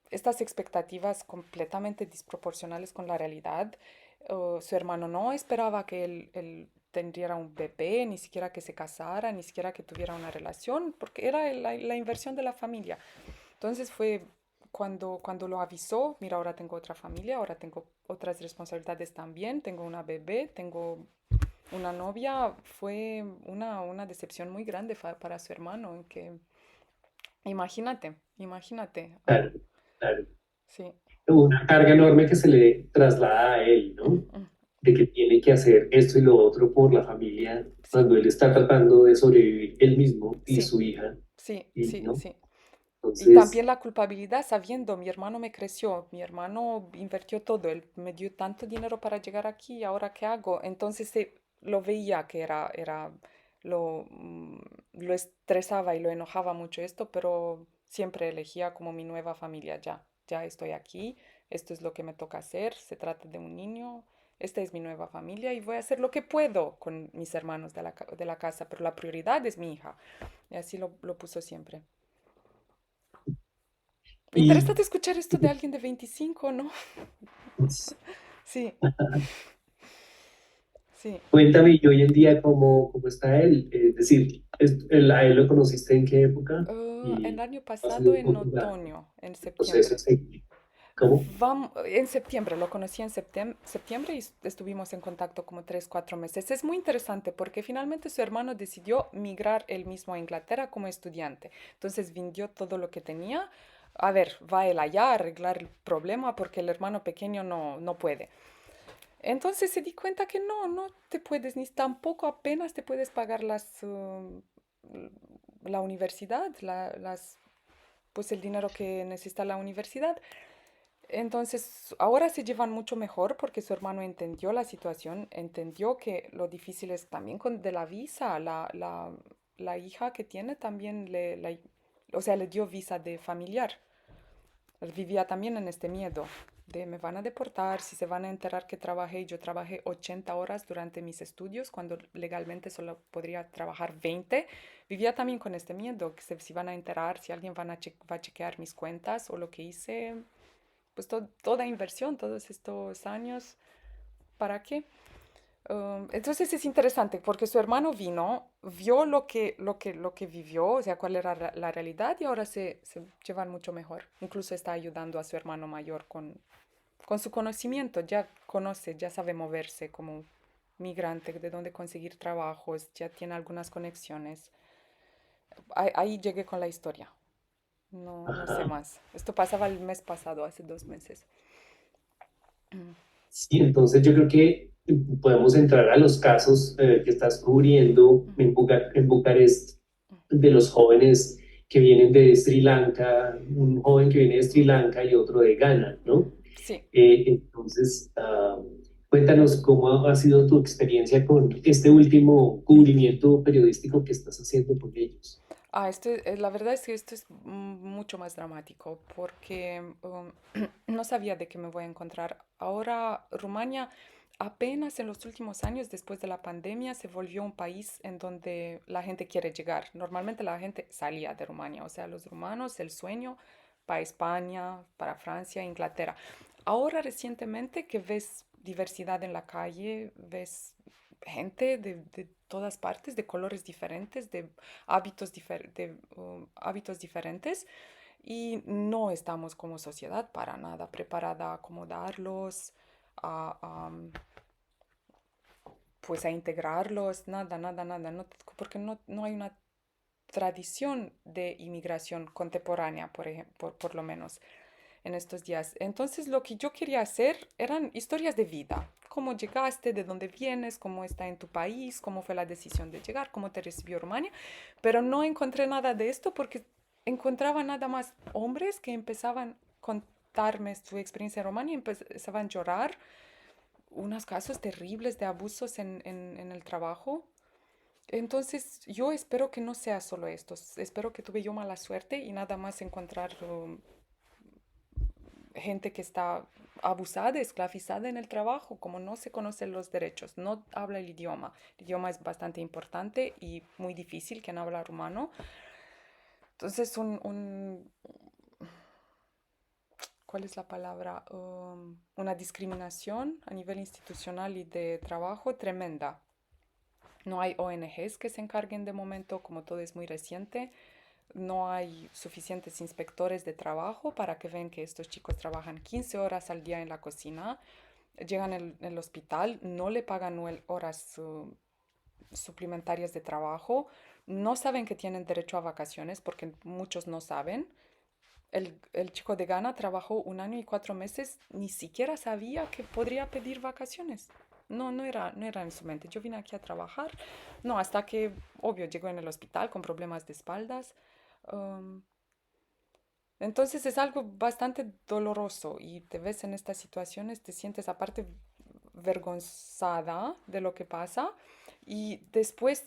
estas expectativas completamente desproporcionales con la realidad, su hermano no esperaba que él tendría un bebé, ni siquiera que se casara, ni siquiera que tuviera una relación, porque era la inversión de la familia. Entonces fue cuando lo avisó, mira, ahora tengo otra familia, ahora tengo otras responsabilidades también, tengo una bebé, tengo una novia, fue una decepción muy grande para su hermano, en que imagínate, Claro, claro. sí, Una carga enorme que se le traslada a él, ¿no? mm, De que tiene que hacer esto y lo otro por la familia, sí, cuando él está tratando de sobrevivir él mismo y sí, su hija, sí, y, sí, ¿no? sí. Y también Entonces, la culpabilidad sabiendo, mi hermano me creció, mi hermano invirtió todo, él me dio tanto dinero para llegar aquí, ¿y ahora qué hago? Entonces lo veía que lo estresaba y lo enojaba mucho esto, pero siempre elegía como mi nueva familia, ya estoy aquí, esto es lo que me toca hacer, se trata de un niño, esta es mi nueva familia y voy a hacer lo que puedo con mis hermanos de la casa, pero la prioridad es mi hija. Y así lo puso siempre. y Interesante escuchar esto de alguien de 25, ¿no? pues, Sí, sí. cuéntame, y hoy en día, ¿cómo está él? Es decir, ¿a él lo conociste en qué época? El Y año ha pasado sido un en poco otoño, en el proceso septiembre. ese. ¿Cómo? En septiembre, lo conocí en septiembre y estuvimos en contacto como 3, 4 meses. Es muy interesante porque finalmente su hermano decidió migrar él mismo a Inglaterra como estudiante. Entonces vendió todo lo que tenía. A ver, va él allá a arreglar el problema porque el hermano pequeño no puede. Entonces se di cuenta que no te puedes, ni tampoco apenas te puedes pagar la universidad, pues el dinero que necesita la universidad. Entonces ahora se llevan mucho mejor porque su hermano entendió la situación, entendió que lo difícil es también de la visa. La hija que tiene también o sea, le dio visa de familiar. Él vivía también en este miedo de me van a deportar, si se van a enterar que trabajé, yo trabajé 80 horas durante mis estudios cuando legalmente solo podría trabajar 20. Vivía también con este miedo, que si van a enterar, si alguien va a chequear mis cuentas o lo que hice, pues toda inversión, todos estos años, ¿para qué? Entonces es interesante porque su hermano vino, vio lo que vivió, o sea, cuál era la realidad y ahora se llevan mucho mejor. Incluso está ayudando a su hermano mayor con su conocimiento, ya conoce, ya sabe moverse como migrante, de dónde conseguir trabajos, ya tiene algunas conexiones. Ahí llegué con la historia, no sé Ajá. más. Esto pasaba el mes pasado, hace 2 meses. Sí, entonces yo creo que podemos entrar a los casos que estás cubriendo en Bucarest de los jóvenes que vienen de Sri Lanka, un joven que viene de Sri Lanka y otro de Ghana, ¿no? Sí. Entonces, cuéntanos cómo ha sido tu experiencia con este último cubrimiento periodístico que estás haciendo con ellos. La verdad es que esto es mucho más dramático porque no sabía de qué me voy a encontrar. Ahora, Rumania apenas en los últimos años, después de la pandemia, se volvió un país en donde la gente quiere llegar. Normalmente la gente salía de Rumania, o sea, los rumanos, el sueño para España, para Francia, Inglaterra. Ahora recientemente que ves diversidad en la calle, ves gente de todas partes, de colores diferentes, de hábitos diferentes y no estamos como sociedad para nada preparada a acomodarlos, a, a, pues a integrarlos, nada, porque no hay una tradición de inmigración contemporánea, por lo menos en estos días. Entonces lo que yo quería hacer eran historias de vida. Cómo llegaste, de dónde vienes, cómo está en tu país, cómo fue la decisión de llegar, cómo te recibió Rumania. Pero no encontré nada de esto porque encontraba nada más hombres que empezaban a contarme su experiencia en Rumania y empezaban a llorar unos casos terribles de abusos en el trabajo. Entonces, yo espero que no sea solo esto. Espero que tuve yo mala suerte y nada más encontrar gente que está abusada, esclavizada en el trabajo, como no se conocen los derechos, no habla el idioma. El idioma es bastante importante y muy difícil, quien habla rumano. Entonces, ¿cuál es la palabra? Una discriminación a nivel institucional y de trabajo tremenda. No hay ONGs que se encarguen de momento, como todo es muy reciente. No hay suficientes inspectores de trabajo para que vean que estos chicos trabajan 15 horas al día en la cocina, llegan al hospital, no le pagan horas suplementarias de trabajo, no saben que tienen derecho a vacaciones porque muchos no saben. El chico de Ghana trabajó 1 año y 4 meses, ni siquiera sabía que podría pedir vacaciones. No, no era en su mente. Yo vine aquí a trabajar. No, hasta que, obvio, llegó en el hospital con problemas de espaldas. Um, entonces es algo bastante doloroso y te ves en estas situaciones, te sientes aparte vergonzada de lo que pasa y después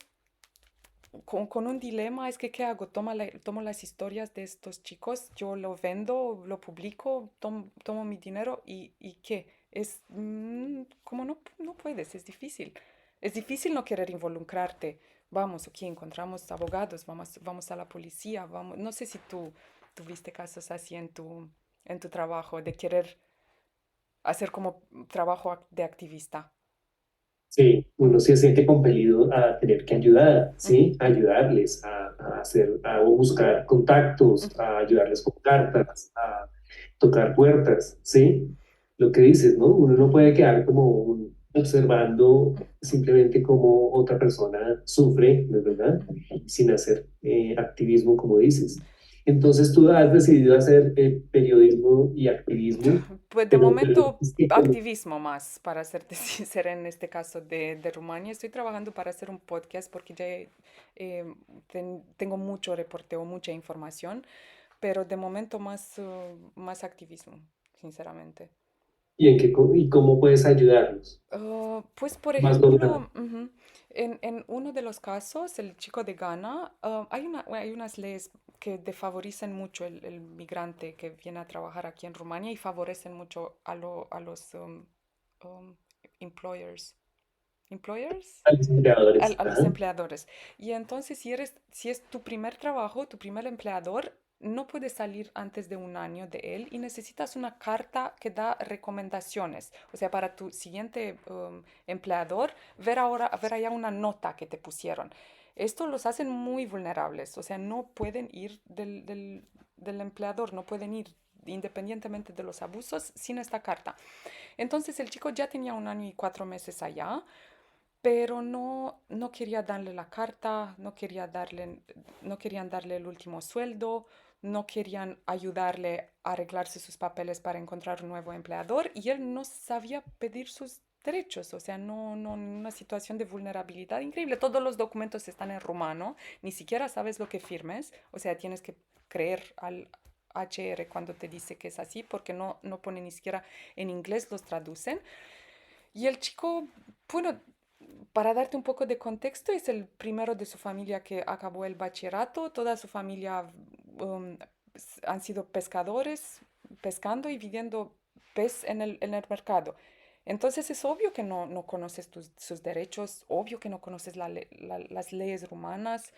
con un dilema es que ¿qué hago? Tomo las historias de estos chicos, yo lo vendo, lo publico, tomo mi dinero y ¿qué? Como no puedes, es difícil. Es difícil no querer involucrarte. Vamos, aquí encontramos abogados, vamos a la policía, vamos. No sé si tú tuviste casos así en tu trabajo, de querer hacer como trabajo de activista. Sí, uno se siente compelido a tener que ayudar, Ujú, ¿sí? A ayudarles, a hacer, a buscar contactos, ujú, a ayudarles con cartas, a tocar puertas, ¿sí? Lo que dices, ¿no? Uno no puede quedar como observando simplemente cómo otra persona sufre, ¿no es verdad? ujú. Sin hacer activismo, como dices. Entonces tú has decidido hacer periodismo y activismo, Pues de pero momento es que activismo más, para serte sincera, en este caso de Rumania. Estoy trabajando para hacer un podcast porque ya tengo mucho reporteo, mucha información, pero de momento más activismo, sinceramente. y cómo puedes ayudarlos. Pues por Más logrado. ejemplo, ujú, en uno de los casos, el chico de Ghana, hay unas leyes que defavorecen mucho el migrante que viene a trabajar aquí en Rumania y favorecen mucho a los um, employers. ¿Employers? A los empleadores. A los Ajá. empleadores. Y entonces, si es tu primer trabajo, tu primer empleador, no puedes salir antes de 1 año de él y necesitas una carta que da recomendaciones. O sea, para tu siguiente empleador, ver allá una nota que te pusieron. Esto los hacen muy vulnerables. O sea, no pueden ir del empleador, no pueden ir independientemente de los abusos sin esta carta. Entonces el chico ya tenía 1 año y 4 meses allá, pero no quería darle la carta, no querían darle el último sueldo, no querían ayudarle a arreglarse sus papeles para encontrar un nuevo empleador y él no sabía pedir sus derechos, o sea, en una situación de vulnerabilidad increíble. Todos los documentos están en rumano, ni siquiera sabes lo que firmes, o sea, tienes que creer al HR cuando te dice que es así, porque no pone ni siquiera en inglés, los traducen. Y el chico, bueno, para darte un poco de contexto, es el primero de su familia que acabó el bachillerato. Toda su familia um, han sido pescadores, pescando y viviendo pez en el mercado. Entonces es obvio que no conoces sus derechos, obvio que no conoces las leyes rumanas.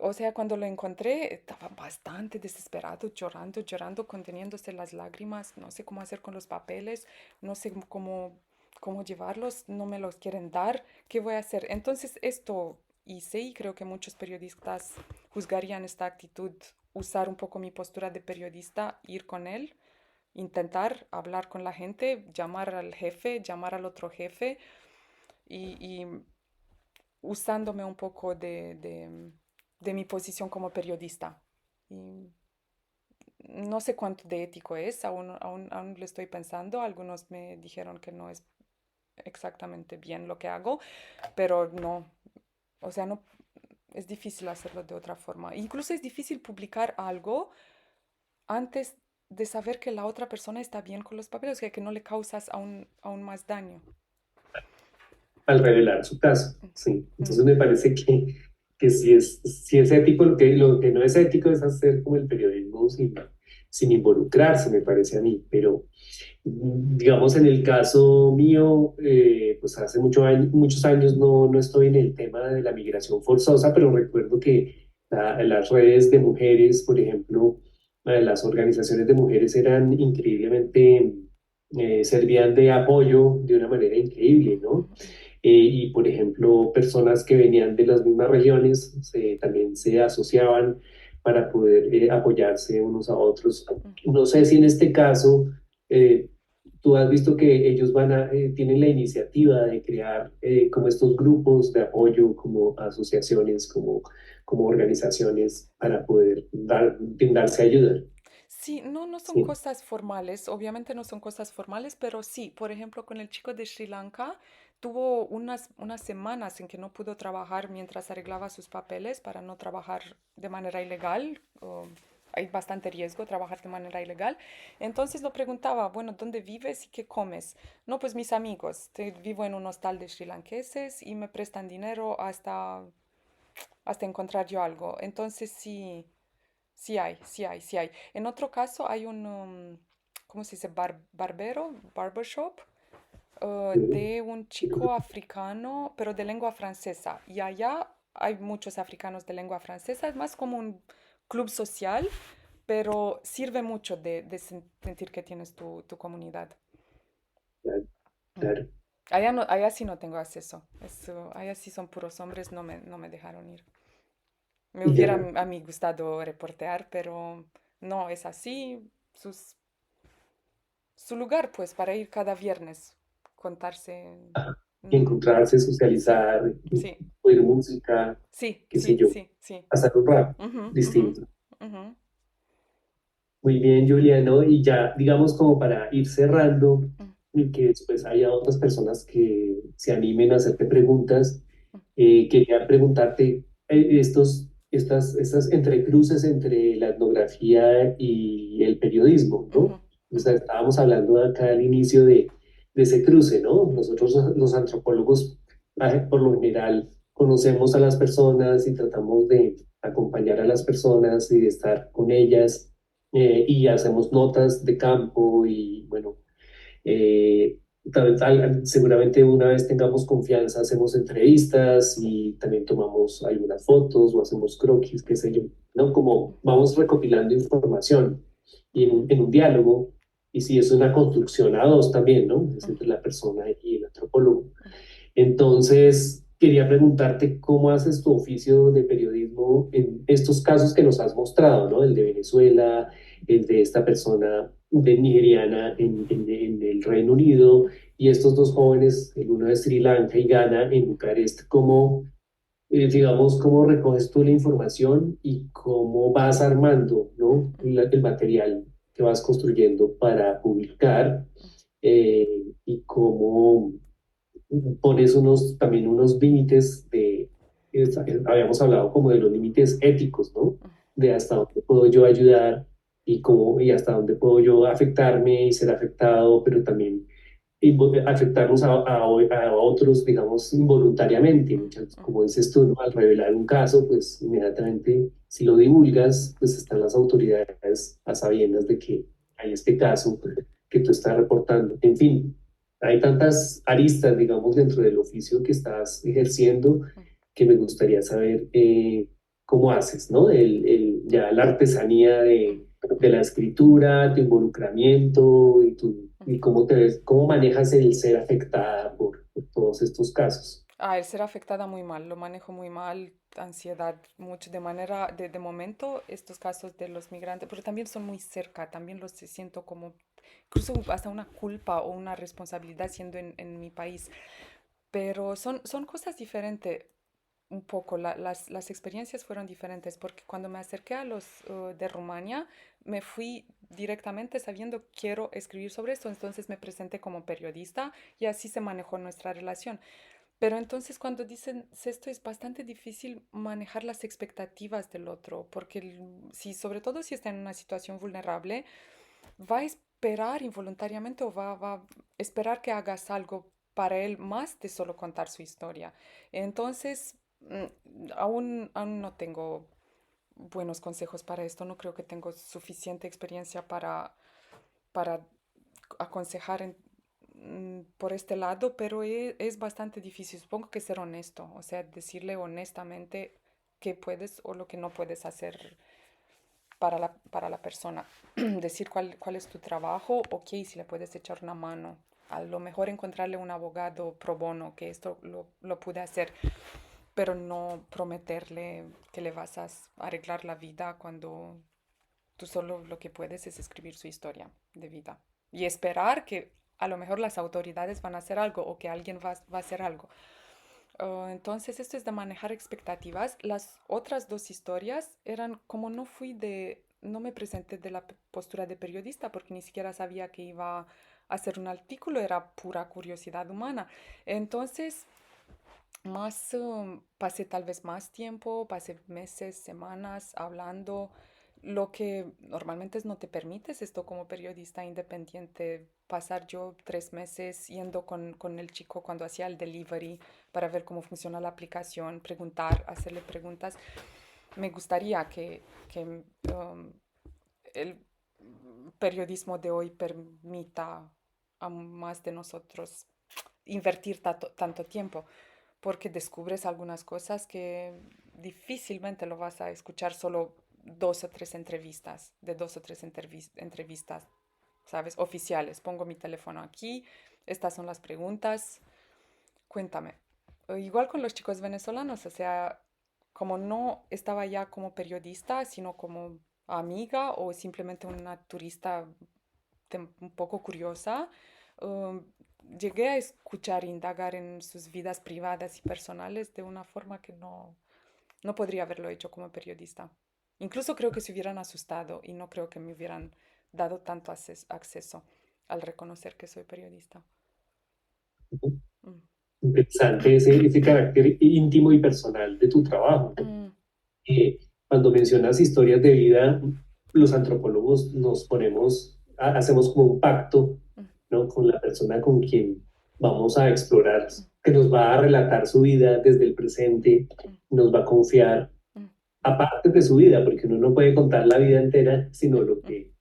O sea, cuando lo encontré, estaba bastante desesperado, llorando, conteniéndose las lágrimas. No sé cómo hacer con los papeles, no sé cómo llevarlos, no me los quieren dar. ¿Qué voy a hacer? Entonces, esto hice y creo que muchos periodistas juzgarían esta actitud, usar un poco mi postura de periodista, ir con él, intentar hablar con la gente, llamar al jefe, llamar al otro jefe y usándome un poco de mi posición como periodista. Y no sé cuánto de ético es, aún lo estoy pensando. Algunos me dijeron que no es exactamente bien lo que hago, pero no, o sea, no, es difícil hacerlo de otra forma. Incluso es difícil publicar algo antes de saber que la otra persona está bien con los papeles, que no le causas aún más daño. Al revelar su caso, sí. Mm, Entonces me parece que si es ético, lo que no es ético es hacer como el periodismo sin involucrarse, me parece a mí, pero digamos, en el caso mío, pues hace muchos años no estoy en el tema de la migración forzosa, pero recuerdo que las redes de mujeres, por ejemplo, las organizaciones de mujeres eran increíblemente, servían de apoyo de una manera increíble, ¿no? Y, por ejemplo, personas que venían de las mismas regiones también se asociaban para poder apoyarse unos a otros. mm. No sé si en este caso eh, tú has visto que ellos tienen la iniciativa de crear como estos grupos de apoyo, como asociaciones, como organizaciones para poder brindarse ayuda. Sí, no son Sí. cosas formales, obviamente no son cosas formales, pero sí, por ejemplo, con el chico de Sri Lanka, tuvo unas semanas en que no pudo trabajar mientras arreglaba sus papeles para no trabajar de manera ilegal. Hay bastante riesgo trabajar de manera ilegal. Entonces lo preguntaba, bueno, ¿dónde vives y qué comes? No, pues mis amigos, vivo en un hostal de srilanqueses y me prestan dinero hasta encontrar yo algo. Entonces sí. Sí hay, sí hay, sí hay. En otro caso hay ¿cómo se dice? Barbero, barbershop, Sí. de un chico africano, pero de lengua francesa. Y allá hay muchos africanos de lengua francesa. Es más como un club social, pero sirve mucho de sentir que tienes tu comunidad. Claro, Mm. claro. Allá sí no tengo acceso. Allá sí son puros hombres, no me dejaron ir. Me hubiera Ya. a mí gustado reportear, pero no es así. Su lugar, pues, para ir cada viernes, contarse. Y mm, encontrarse, sí, socializar, sí, oír música, sí, qué sé sí, yo, sí, sí. hacer un rap Ujú, ujú, distinto. ujú, Muy bien, Julia, ¿no? Y ya, digamos, como para ir cerrando mm, y que después haya otras personas que se animen a hacerte preguntas, mm, quería preguntarte estas entrecruces entre la etnografía y el periodismo, ujú, ¿no? O sea, ujú, estábamos hablando acá al inicio de ese cruce, ¿no? Nosotros los antropólogos, por lo general, conocemos a las personas y tratamos de acompañar a las personas y de estar con ellas y hacemos notas de campo y bueno, eh, seguramente una vez tengamos confianza hacemos entrevistas y también tomamos algunas fotos o hacemos croquis, qué sé yo, ¿no? Como vamos recopilando información y ujú, en un diálogo y si es una construcción a dos también, ¿no? Es ujú, entre la persona y el antropólogo. ujú, Entonces, quería preguntarte cómo haces tu oficio de periodismo en estos casos que nos has mostrado, ¿no? El de Venezuela, el de esta persona de nigeriana en el Reino Unido y estos dos jóvenes, el uno de Sri Lanka y Ghana en Bucarest. ¿Cómo, digamos, cómo recoges tú la información y cómo vas armando, ¿no? ujú, El material que vas construyendo para publicar y cómo pones también unos límites habíamos hablado como de los límites éticos, ¿no? De hasta dónde puedo yo ayudar y hasta dónde puedo yo afectarme y ser afectado, pero también afectarnos a otros, digamos, involuntariamente. ujú, ujú, Como dices tú, ¿no? Al revelar un caso, pues inmediatamente, si lo divulgas, pues están las autoridades a sabiendas de que hay este caso que tú estás reportando. En fin, hay tantas aristas, digamos, dentro del oficio que estás ejerciendo que me gustaría saber cómo haces, ¿no? Ya la artesanía ujú, de la escritura, tu involucramiento y ujú. cómo te ves, cómo manejas el ser afectada por todos estos casos. El ser afectada muy mal, lo manejo muy mal, ansiedad, mucho de momento, estos casos de los migrantes, pero también son muy cerca, también los siento como, incluso hasta una culpa o una responsabilidad siendo en mi país, pero son cosas diferentes un poco, las experiencias fueron diferentes, porque cuando me acerqué a los de Rumania, me fui directamente sabiendo quiero escribir sobre esto, entonces me presenté como periodista y así se manejó nuestra relación. Pero entonces cuando dicen esto es bastante difícil manejar las expectativas del otro, porque si, sobre todo si está en una situación vulnerable, va a esperar involuntariamente o va a esperar que hagas algo para él más de solo contar su historia. Entonces, aún no tengo buenos consejos para esto, no creo que tengo suficiente experiencia para aconsejar por este lado, pero es bastante difícil. Supongo que ser honesto, o sea, decirle honestamente qué puedes o lo que no puedes hacer para la persona. Decir cuál es tu trabajo, ok, si le puedes echar una mano. A lo mejor encontrarle un abogado pro bono, que esto lo pude hacer, pero no prometerle que le vas a arreglar la vida cuando tú solo lo que puedes es escribir su historia de vida y esperar que a lo mejor las autoridades van a hacer algo o que alguien va a hacer algo. Entonces, esto es de manejar expectativas. Las otras dos historias eran como no me presenté de la postura de periodista porque ni siquiera sabía que iba a hacer un artículo, era pura curiosidad humana. Entonces, pasé tal vez más tiempo, pasé meses, semanas hablando, lo que normalmente no te permites esto como periodista independiente, pasar yo 3 meses yendo con el chico cuando hacía el delivery para ver cómo funciona la aplicación, preguntar, hacerle preguntas. Me gustaría que el periodismo de hoy permita a más de nosotros invertir tanto tiempo, porque descubres algunas cosas que difícilmente lo vas a escuchar solo dos o tres entrevistas, de dos o tres entrevistas, ¿sabes? Oficiales. Pongo mi teléfono aquí, estas son las preguntas, cuéntame. Igual con los chicos venezolanos, o sea, como no estaba ya como periodista, sino como amiga o simplemente una turista un poco curiosa, um, llegué a escuchar e indagar en sus vidas privadas y personales de una forma que no podría haberlo hecho como periodista. Incluso creo que se hubieran asustado y no creo que me hubieran dado tanto acceso al reconocer que soy periodista. Mm. Interesante ese carácter íntimo y personal de tu trabajo, ¿no? Mm, Cuando mencionas historias de vida, los antropólogos hacemos como un pacto, mm, ¿no? Con la persona con quien vamos a explorar, mm, que nos va a relatar su vida desde el presente, mm, nos va a confiar, mm, aparte de su vida, porque uno no puede contar la vida entera, mm, sino lo mm, que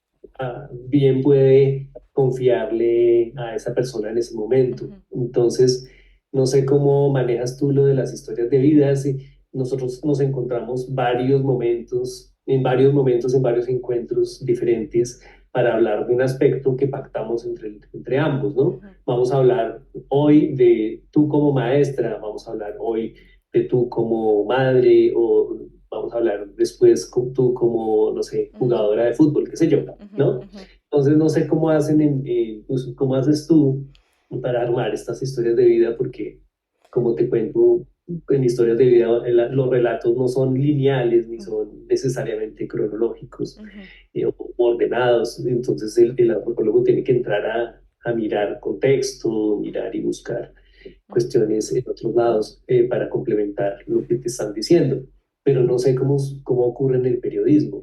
bien puede confiarle a esa persona en ese momento. mm, Entonces, no sé cómo manejas tú lo de las historias de vida. Si nosotros nos encontramos varios momentos, en varios encuentros diferentes para hablar de un aspecto que pactamos entre ambos, ¿no? mm, Vamos a hablar hoy de tú como maestra, vamos a hablar hoy de tú como madre o vamos a hablar después tú como, no sé, mm, jugadora de fútbol, qué sé yo, mm, ¿no? mm, Entonces no sé cómo pues, cómo haces tú para armar estas historias de vida, porque como te cuento, en historias de vida los relatos no son lineales ni mm, son necesariamente cronológicos mm, o ordenados, entonces el antropólogo tiene que entrar a mirar contexto, mirar y buscar mm. cuestiones en otros lados para complementar lo que te están diciendo, pero no sé cómo ocurre en el periodismo.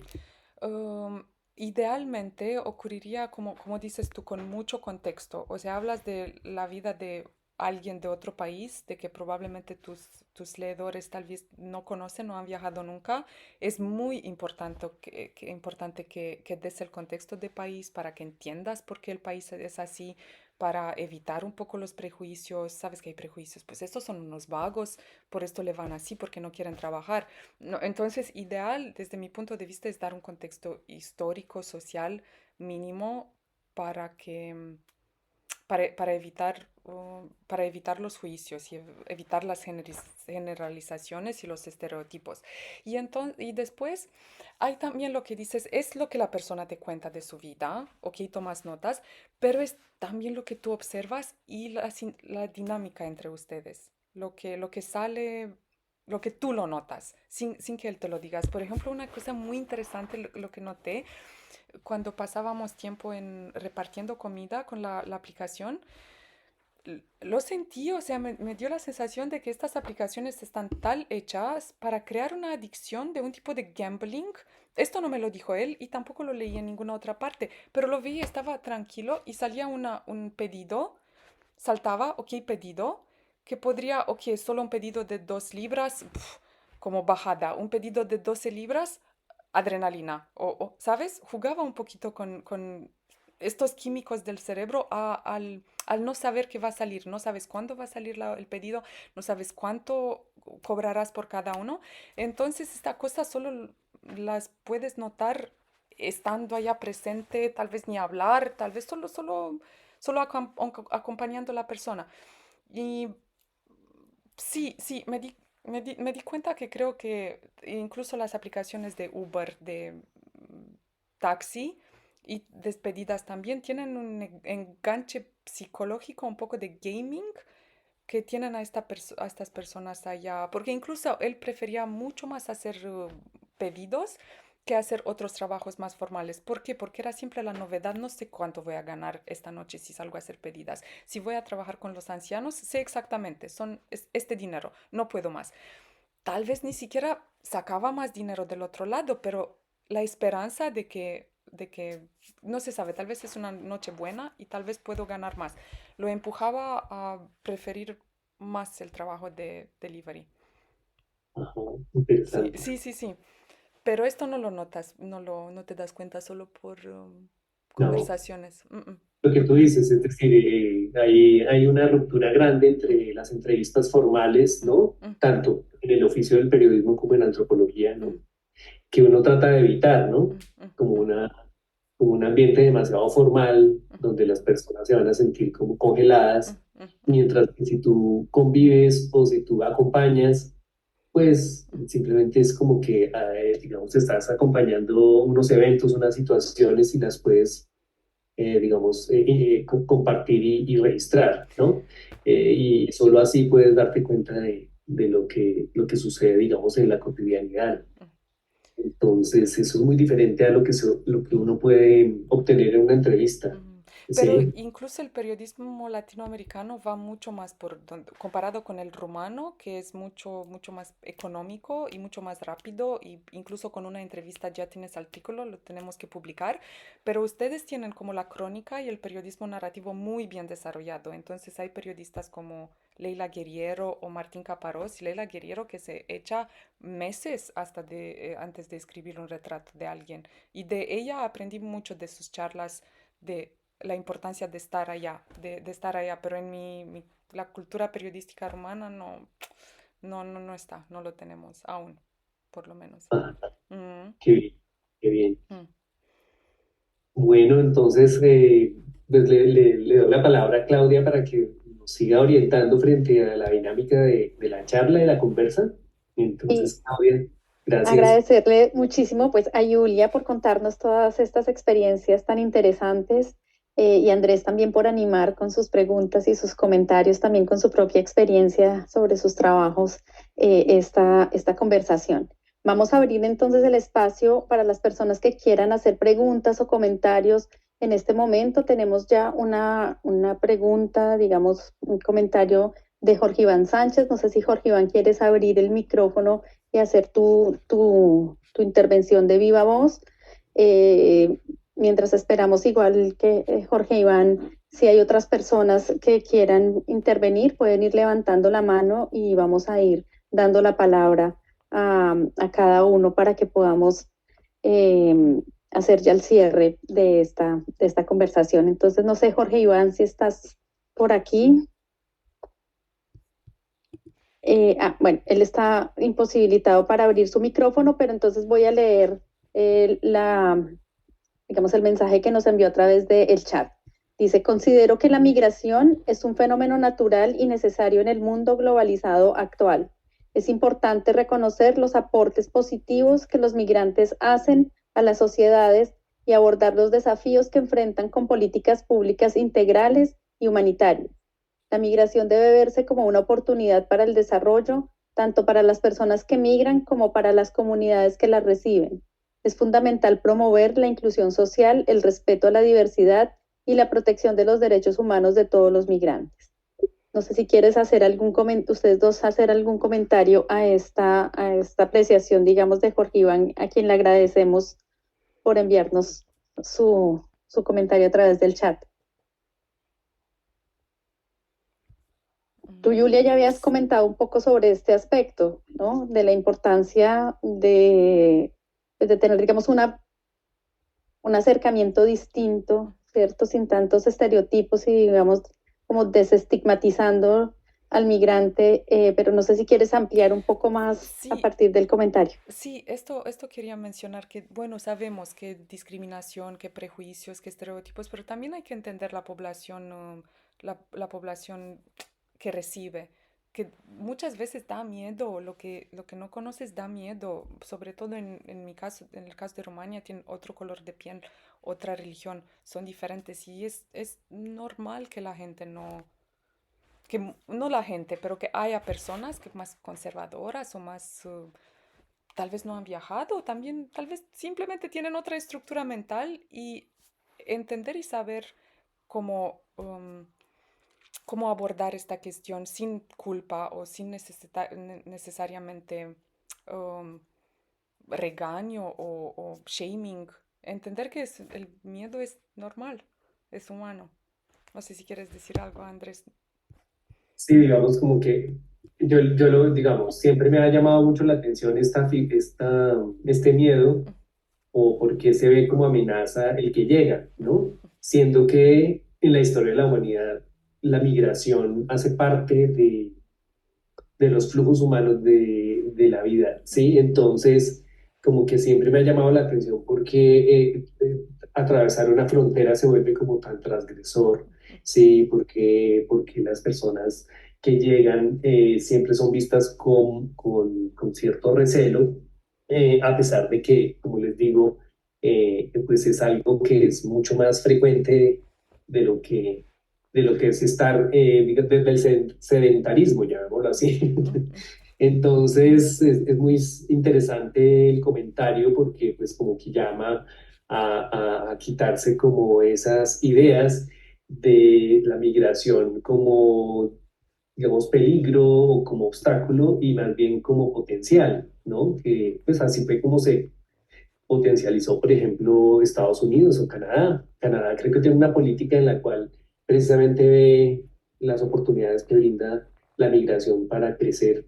Um, Idealmente ocurriría como dices tú, con mucho contexto. O sea, hablas de la vida de alguien de otro país, de que probablemente tus leedores tal vez no conocen, no han viajado nunca. Es muy importante que des el contexto del país para que entiendas por qué el país es así, para evitar un poco los prejuicios. Sabes que hay prejuicios, pues estos son unos vagos, por esto le van así, porque no quieren trabajar. No, entonces, ideal desde mi punto de vista es dar un contexto histórico, social mínimo para para evitar los juicios y evitar las generalizaciones y los estereotipos. Y después hay también lo que dices, es lo que la persona te cuenta de su vida, ok, tomas notas, pero es también lo que tú observas y la dinámica entre ustedes, lo que sale, lo que tú lo notas, sin que él te lo digas. Por ejemplo, una cosa muy interesante, lo que noté cuando pasábamos tiempo repartiendo comida con la aplicación, lo sentí, o sea, me dio la sensación de que estas aplicaciones están tal hechas para crear una adicción de un tipo de gambling esto no me lo dijo él y tampoco lo leí en ninguna otra parte, pero lo vi, estaba tranquilo y salía un pedido, saltaba, ok, pedido, que podría, ok, solo un pedido de 2 libras, como bajada, un pedido de 12 libras, adrenalina, ¿sabes? Jugaba un poquito con estos químicos del cerebro al no saber qué va a salir, no sabes cuándo va a salir el pedido, no sabes cuánto cobrarás por cada uno. Entonces, esta cosa solo las puedes notar estando allá presente, tal vez ni hablar, tal vez solo acompañando a la persona. Y sí, sí, me di cuenta que creo que incluso las aplicaciones de Uber, de taxi y despedidas también tienen un enganche psicológico, un poco de gaming que tienen a estas personas allá, porque incluso él prefería mucho más hacer pedidos que hacer otros trabajos más formales. ¿Por qué? Porque era siempre la novedad. No sé cuánto voy a ganar esta noche si salgo a hacer pedidas. Si voy a trabajar con los ancianos, sé exactamente, este dinero, no puedo más. Tal vez ni siquiera sacaba más dinero del otro lado, pero la esperanza de que no se sabe, tal vez es una noche buena y tal vez puedo ganar más. Lo empujaba a preferir más el trabajo de delivery. Ajá, Sí, interesante. sí, sí, sí. Pero esto no lo notas, no te das cuenta solo por No, conversaciones. lo que tú dices, es decir, hay una ruptura grande entre las entrevistas formales, Mm, ¿no? mm, Tanto en el oficio del periodismo como en la antropología, mm, ¿no? Que uno trata de evitar, ¿no? mm, mm, Como mm, como un ambiente demasiado formal mm, donde las personas se van a sentir como congeladas, mm, mm, mm, mientras que si tú convives o si tú acompañas, pues mm, simplemente es como que, digamos, estás acompañando unos eventos, unas situaciones y las puedes, digamos, compartir y registrar, ¿no? Y solo así puedes darte cuenta de lo que sucede, digamos, en la cotidianidad. mm. Entonces, eso es muy diferente a lo que uno puede obtener en una entrevista, Ujú. Pero ¿sí? incluso el periodismo latinoamericano va mucho más comparado con el rumano, que es mucho más económico y mucho más rápido, y incluso con una entrevista ya tienes artículo, lo tenemos que publicar, pero ustedes tienen como la crónica y el periodismo narrativo muy bien desarrollado. Entonces hay periodistas como Leila Guerriero o Martín Caparós, y Leila Guerriero que se echa meses antes de escribir un retrato de alguien. Y de ella aprendí mucho de sus charlas de la importancia de estar allá, pero en la cultura periodística rumana no está, no lo tenemos aún, por lo menos. Ah, Mm, qué bien, qué bien. mm. Bueno, entonces, pues le doy la palabra a Claudia para que nos siga orientando frente a la dinámica de la charla, de la conversa. Y Entonces, Claudia, gracias. agradecerle muchísimo pues a Julia por contarnos todas estas experiencias tan interesantes y Andrés también por animar con sus preguntas y sus comentarios, también con su propia experiencia sobre sus trabajos, esta conversación. Vamos a abrir entonces el espacio para las personas que quieran hacer preguntas o comentarios. En este momento tenemos ya una pregunta, digamos, un comentario de Jorge Iván Sánchez. No sé si Jorge Iván quieres abrir el micrófono y hacer tu intervención de viva voz. Mientras esperamos, igual que Jorge Iván, si hay otras personas que quieran intervenir, pueden ir levantando la mano y vamos a ir dando la palabra a cada uno para que podamos eh, hacer ya el cierre de esta conversación. Entonces, no sé, Jorge Iván, si estás por aquí. Bueno, él está imposibilitado para abrir su micrófono, pero entonces voy a leer digamos, el mensaje que nos envió a través del chat. Dice, considero que la migración es un fenómeno natural y necesario en el mundo globalizado actual. Es importante reconocer los aportes positivos que los migrantes hacen a las sociedades y abordar los desafíos que enfrentan con políticas públicas integrales y humanitarias. La migración debe verse como una oportunidad para el desarrollo, tanto para las personas que migran como para las comunidades que las reciben. Es fundamental promover la inclusión social, el respeto a la diversidad y la protección de los derechos humanos de todos los migrantes. No sé si quieres hacer algún comentario, ustedes dos hacer algún comentario a esta apreciación, digamos, de Jorge Iván, a quien le agradecemos por enviarnos su comentario a través del chat. Tú, Julia, ya habías comentado un poco sobre este aspecto, ¿no? De la importancia pues, de tener, digamos, un acercamiento distinto, ¿cierto? Sin tantos estereotipos y, digamos, como desestigmatizando al migrante, pero no sé si quieres ampliar un poco más a Sí, partir del comentario. sí, esto quería mencionar que, bueno, sabemos que discriminación, que prejuicios, que estereotipos, pero también hay que entender la población, la población que recibe, que muchas veces da miedo, lo que no conoces da miedo, sobre todo en mi caso, en el caso de Rumania, tienen otro color de piel, otra religión, son diferentes y es normal que la gente no, no la gente, pero que haya personas que más conservadoras o más tal vez no han viajado, también tal vez simplemente tienen otra estructura mental y entender y saber cómo, cómo abordar esta cuestión sin culpa o sin necesariamente um, regaño o shaming. Entender que el miedo es normal, es humano. No sé si quieres decir algo, Andrés. Sí, digamos como que yo lo, digamos, siempre me ha llamado mucho la atención este miedo o por qué se ve como amenaza el que llega, ¿no? Siendo que en la historia de la humanidad la migración hace parte de los flujos humanos de la vida, ¿sí? Entonces, como que siempre me ha llamado la atención porque atravesar una frontera se vuelve como tan transgresor, ¿sí? Porque las personas que llegan siempre son vistas con cierto recelo, a pesar de que, como les digo, pues es algo que es mucho más frecuente de lo que de lo que es estar desde el sedentarismo, llamémoslo así. Entonces, es muy interesante el comentario porque pues como que llama a quitarse como esas ideas de la migración como, digamos, peligro o como obstáculo y más bien como potencial, ¿no? Que pues así fue como se potencializó, por ejemplo, Estados Unidos o Canadá. Canadá creo que tiene una política en la cual precisamente ve las oportunidades que brinda la migración para crecer,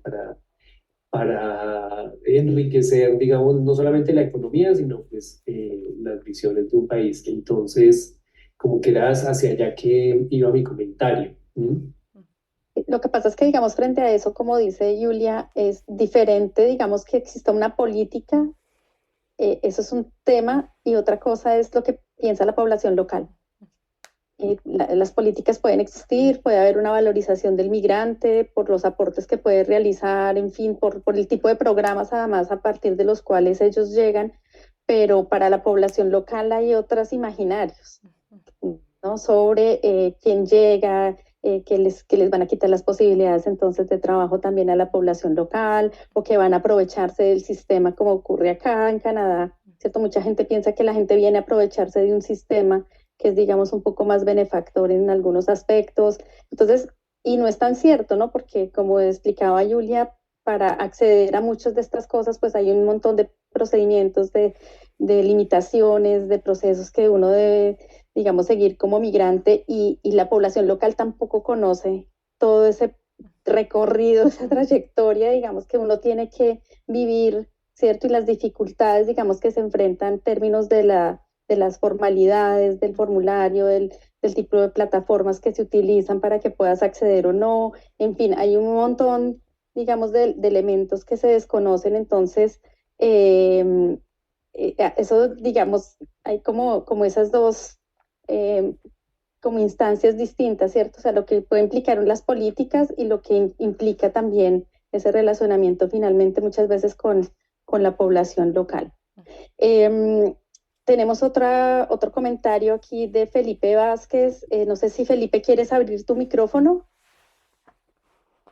para enriquecer, digamos, no solamente la economía, sino pues las visiones de un país. Entonces, como que era hacia allá que iba mi comentario. ¿Mm? Lo que pasa es que, digamos, frente a eso, como dice Julia, es diferente, digamos, que exista una política, eso es un tema, y otra cosa es lo que piensa la población local. Las políticas pueden existir, puede haber una valorización del migrante por los aportes que puede realizar, en fin, por el tipo de programas además a partir de los cuales ellos llegan, pero para la población local hay otros imaginarios, ¿no? Sobre quién llega, que les van a quitar las posibilidades entonces de trabajo también a la población local o que van a aprovecharse del sistema como ocurre acá en Canadá, ¿cierto? Mucha gente piensa que la gente viene a aprovecharse de un sistema que es, digamos, un poco más benefactor en algunos aspectos. Entonces, y no es tan cierto, ¿no? Porque como explicaba Julia, para acceder a muchas de estas cosas, pues hay un montón de procedimientos, de limitaciones, de procesos que uno debe, digamos, seguir como migrante y la población local tampoco conoce todo ese recorrido, esa trayectoria, digamos, que uno tiene que vivir, ¿cierto? Y las dificultades, digamos, que se enfrentan en términos de las formalidades, del formulario, del tipo de plataformas que se utilizan para que puedas acceder o no. En fin, hay un montón, digamos, de elementos que se desconocen. Entonces, eso, digamos, hay como esas dos eh, como instancias distintas, ¿cierto? O sea, lo que puede implicar las políticas y lo que implica también ese relacionamiento finalmente muchas veces con la población local. Eh, tenemos otro comentario aquí de Felipe Vázquez. No sé si Felipe quieres abrir tu micrófono.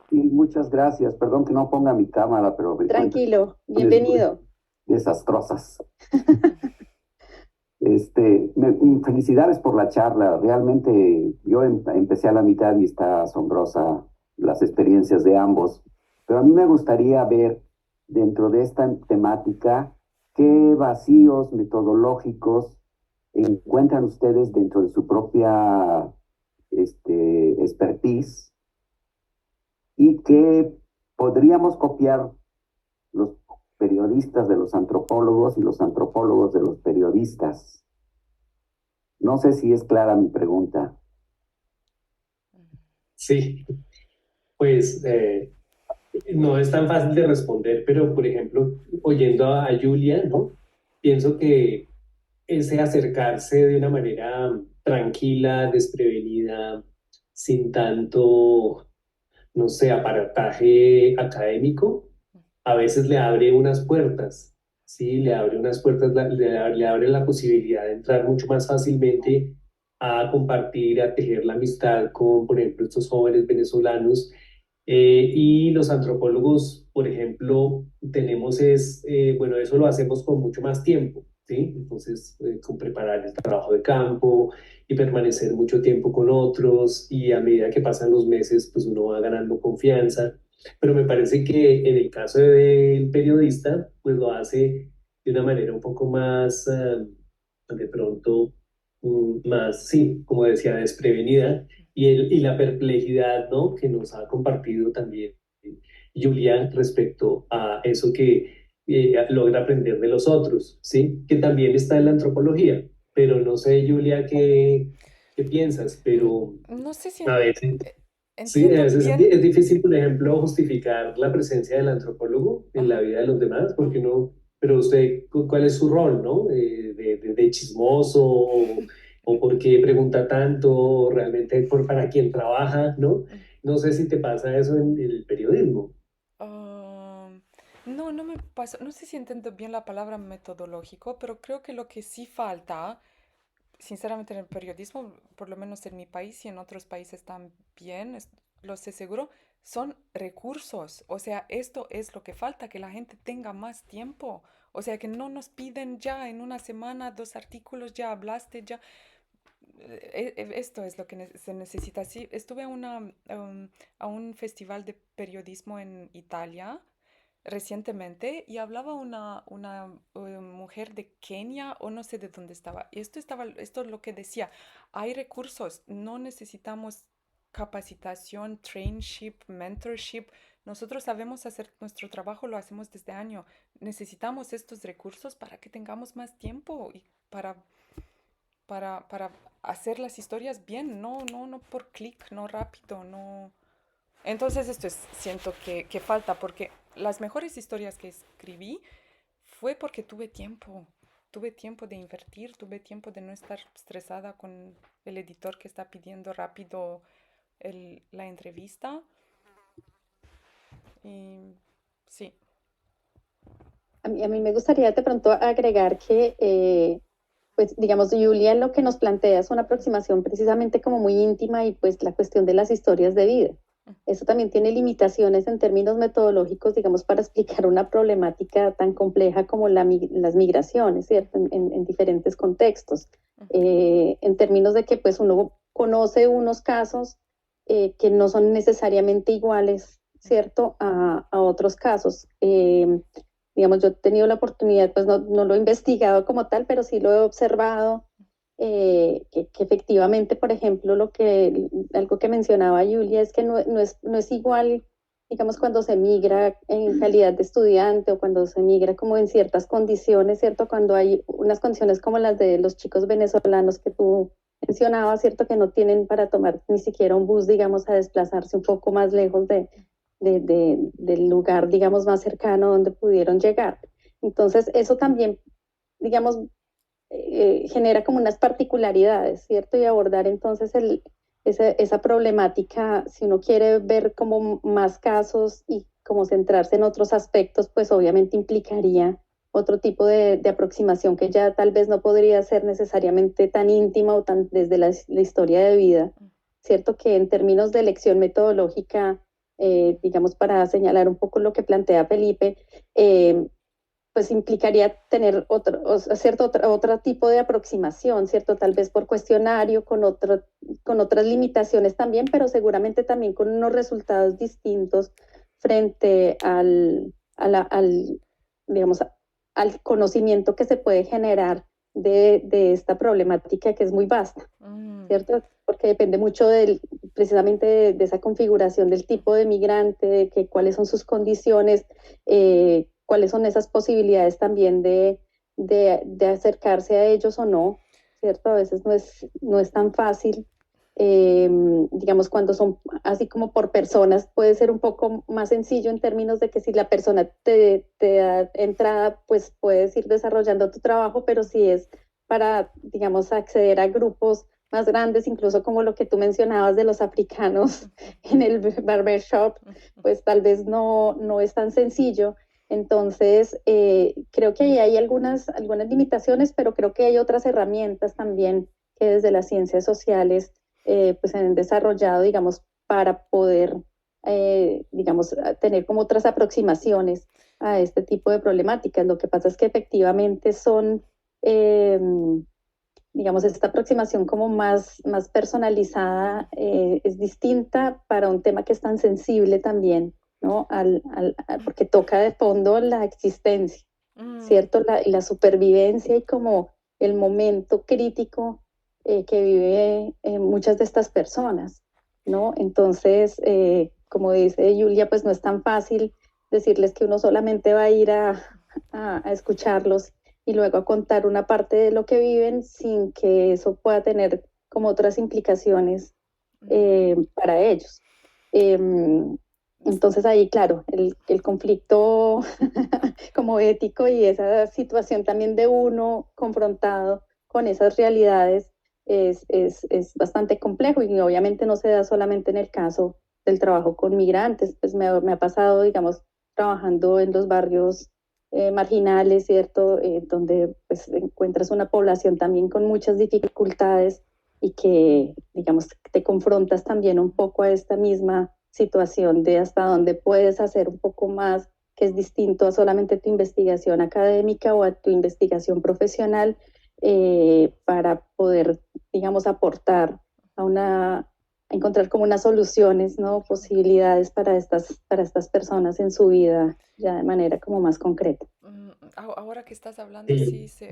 Y muchas gracias. Perdón que no ponga mi cámara, pero me encuentro Tranquilo, en muy bienvenido. desastrosas. Felicidades por la charla. Realmente yo empecé a la mitad y está asombrosa las experiencias de ambos. Pero a mí me gustaría ver dentro de esta temática qué vacíos metodológicos encuentran ustedes dentro de su propia expertise y que podríamos copiar los periodistas de los antropólogos y los antropólogos de los periodistas. No sé si es clara mi pregunta. Sí, pues no es tan fácil de responder, pero por ejemplo, oyendo a Julia, ¿no? Pienso que ese acercarse de una manera tranquila, desprevenida, sin tanto, no sé, aparataje académico, a veces le abre unas puertas, ¿sí? Le abre unas puertas, le abre la posibilidad de entrar mucho más fácilmente a compartir, a tejer la amistad con, por ejemplo, estos jóvenes venezolanos. Y los antropólogos, por ejemplo, bueno, eso lo hacemos con mucho más tiempo, ¿sí? Entonces, con preparar el trabajo de campo y permanecer mucho tiempo con otros, y a medida que pasan los meses, pues uno va ganando confianza. Pero me parece que en el caso del periodista, pues lo hace de una manera un poco más, de pronto, más, sí, como decía, desprevenida, y la perplejidad, ¿no? Que nos ha compartido también Julián respecto a eso que logra aprender de los otros, ¿sí? Que también está en la antropología, pero no sé, Julia, qué piensas, N- pero No sé si a veces eh, sí, a entiendo veces bien. es difícil, por ejemplo, justificar la presencia del antropólogo en la Ajá. vida de los demás, porque Mm. no, pero usted, ¿cuál es su rol, no? De chismoso, o por qué pregunta tanto, o realmente para quién trabaja, ¿no? Mm. No sé si te pasa eso en el periodismo. Ah, no, no me pasó, no sé si entiendo bien la palabra metodológico, pero creo que lo que sí falta, sinceramente en el periodismo, por lo menos en mi país y en otros países también, lo sé seguro, son recursos. O sea, esto es lo que falta, que la gente tenga más tiempo. O sea, que no nos piden ya en una semana 2 artículos, ya hablaste, ya. Esto es lo que se necesita. Sí, estuve a un festival de periodismo en Italia recientemente y hablaba una mujer de Kenia o no sé de dónde estaba. Y esto es lo que decía. Hay recursos, no necesitamos capacitación, trainship, mentorship. Nosotros sabemos hacer nuestro trabajo, lo hacemos desde año. Necesitamos estos recursos para que tengamos más tiempo y para hacer las historias bien, no por clic, no rápido, no. Entonces siento que falta, porque las mejores historias que escribí fue porque tuve tiempo de invertir, tuve tiempo de no estar estresada con el editor que está pidiendo rápido la entrevista. Y sí. A mí me gustaría de pronto agregar que, pues digamos, Julia lo que nos plantea es una aproximación precisamente como muy íntima y pues la cuestión de las historias de vida. Eso también tiene limitaciones en términos metodológicos, digamos, para explicar una problemática tan compleja como las migraciones, ¿cierto? En diferentes contextos. En términos de que pues uno conoce unos casos que no son necesariamente iguales, ¿cierto? A otros casos. Digamos, yo he tenido la oportunidad, pues no lo he investigado como tal, pero sí lo he observado, que efectivamente, por ejemplo, algo que mencionaba Julia es que no es igual, digamos, cuando se migra en calidad de estudiante o cuando se migra como en ciertas condiciones, ¿cierto? Cuando hay unas condiciones como las de los chicos venezolanos que tú mencionabas, ¿cierto? Que no tienen para tomar ni siquiera un bus, digamos, a desplazarse un poco más lejos del lugar, digamos, más cercano donde pudieron llegar. Entonces, eso también, digamos, genera como unas particularidades, ¿cierto? Y abordar entonces esa problemática, si uno quiere ver como más casos y como centrarse en otros aspectos, pues obviamente implicaría otro tipo de aproximación que ya tal vez no podría ser necesariamente tan íntima o tan desde la historia de vida, ¿cierto? Que en términos de elección metodológica, digamos, para señalar un poco lo que plantea Felipe, eh, pues implicaría tener otro tipo de aproximación, ¿cierto? Tal vez por cuestionario, con otras limitaciones también, pero seguramente también con unos resultados distintos frente digamos, al conocimiento que se puede generar de esta problemática que es muy vasta, ¿cierto? Porque depende mucho precisamente de esa configuración del tipo de migrante, de cuáles son sus condiciones, cuáles son esas posibilidades también de acercarse a ellos o no, ¿cierto? A veces no es tan fácil. Digamos, cuando son así como por personas, puede ser un poco más sencillo en términos de que si la persona te da entrada, pues puedes ir desarrollando tu trabajo, pero si es para, digamos, acceder a grupos más grandes, incluso como lo que tú mencionabas de los africanos en el barbershop, pues tal vez no es tan sencillo. Entonces, creo que ahí hay algunas limitaciones, pero creo que hay otras herramientas también que desde las ciencias sociales pues se han desarrollado, digamos, para poder, digamos, tener como otras aproximaciones a este tipo de problemáticas. Lo que pasa es que efectivamente son, digamos, esta aproximación como más personalizada es distinta para un tema que es tan sensible también, ¿no? Porque toca de fondo la existencia, ¿cierto? La supervivencia y como el momento crítico que vive muchas de estas personas, ¿no? Entonces, como dice Julia, pues no es tan fácil decirles que uno solamente va a ir a escucharlos y luego a contar una parte de lo que viven sin que eso pueda tener como otras implicaciones para ellos. Entonces ahí, claro, el conflicto como ético y esa situación también de uno confrontado con esas realidades es bastante complejo y obviamente no se da solamente en el caso del trabajo con migrantes, pues me ha pasado, digamos, trabajando en los barrios marginales, ¿cierto? Donde pues encuentras una población también con muchas dificultades y que, digamos, te confrontas también un poco a esta misma situación de hasta dónde puedes hacer un poco más, que es distinto a solamente tu investigación académica o a tu investigación profesional, para poder, digamos, aportar a encontrar como unas soluciones, ¿no? Posibilidades para estas personas en su vida ya de manera como más concreta. Ahora que estás hablando, Sí, sí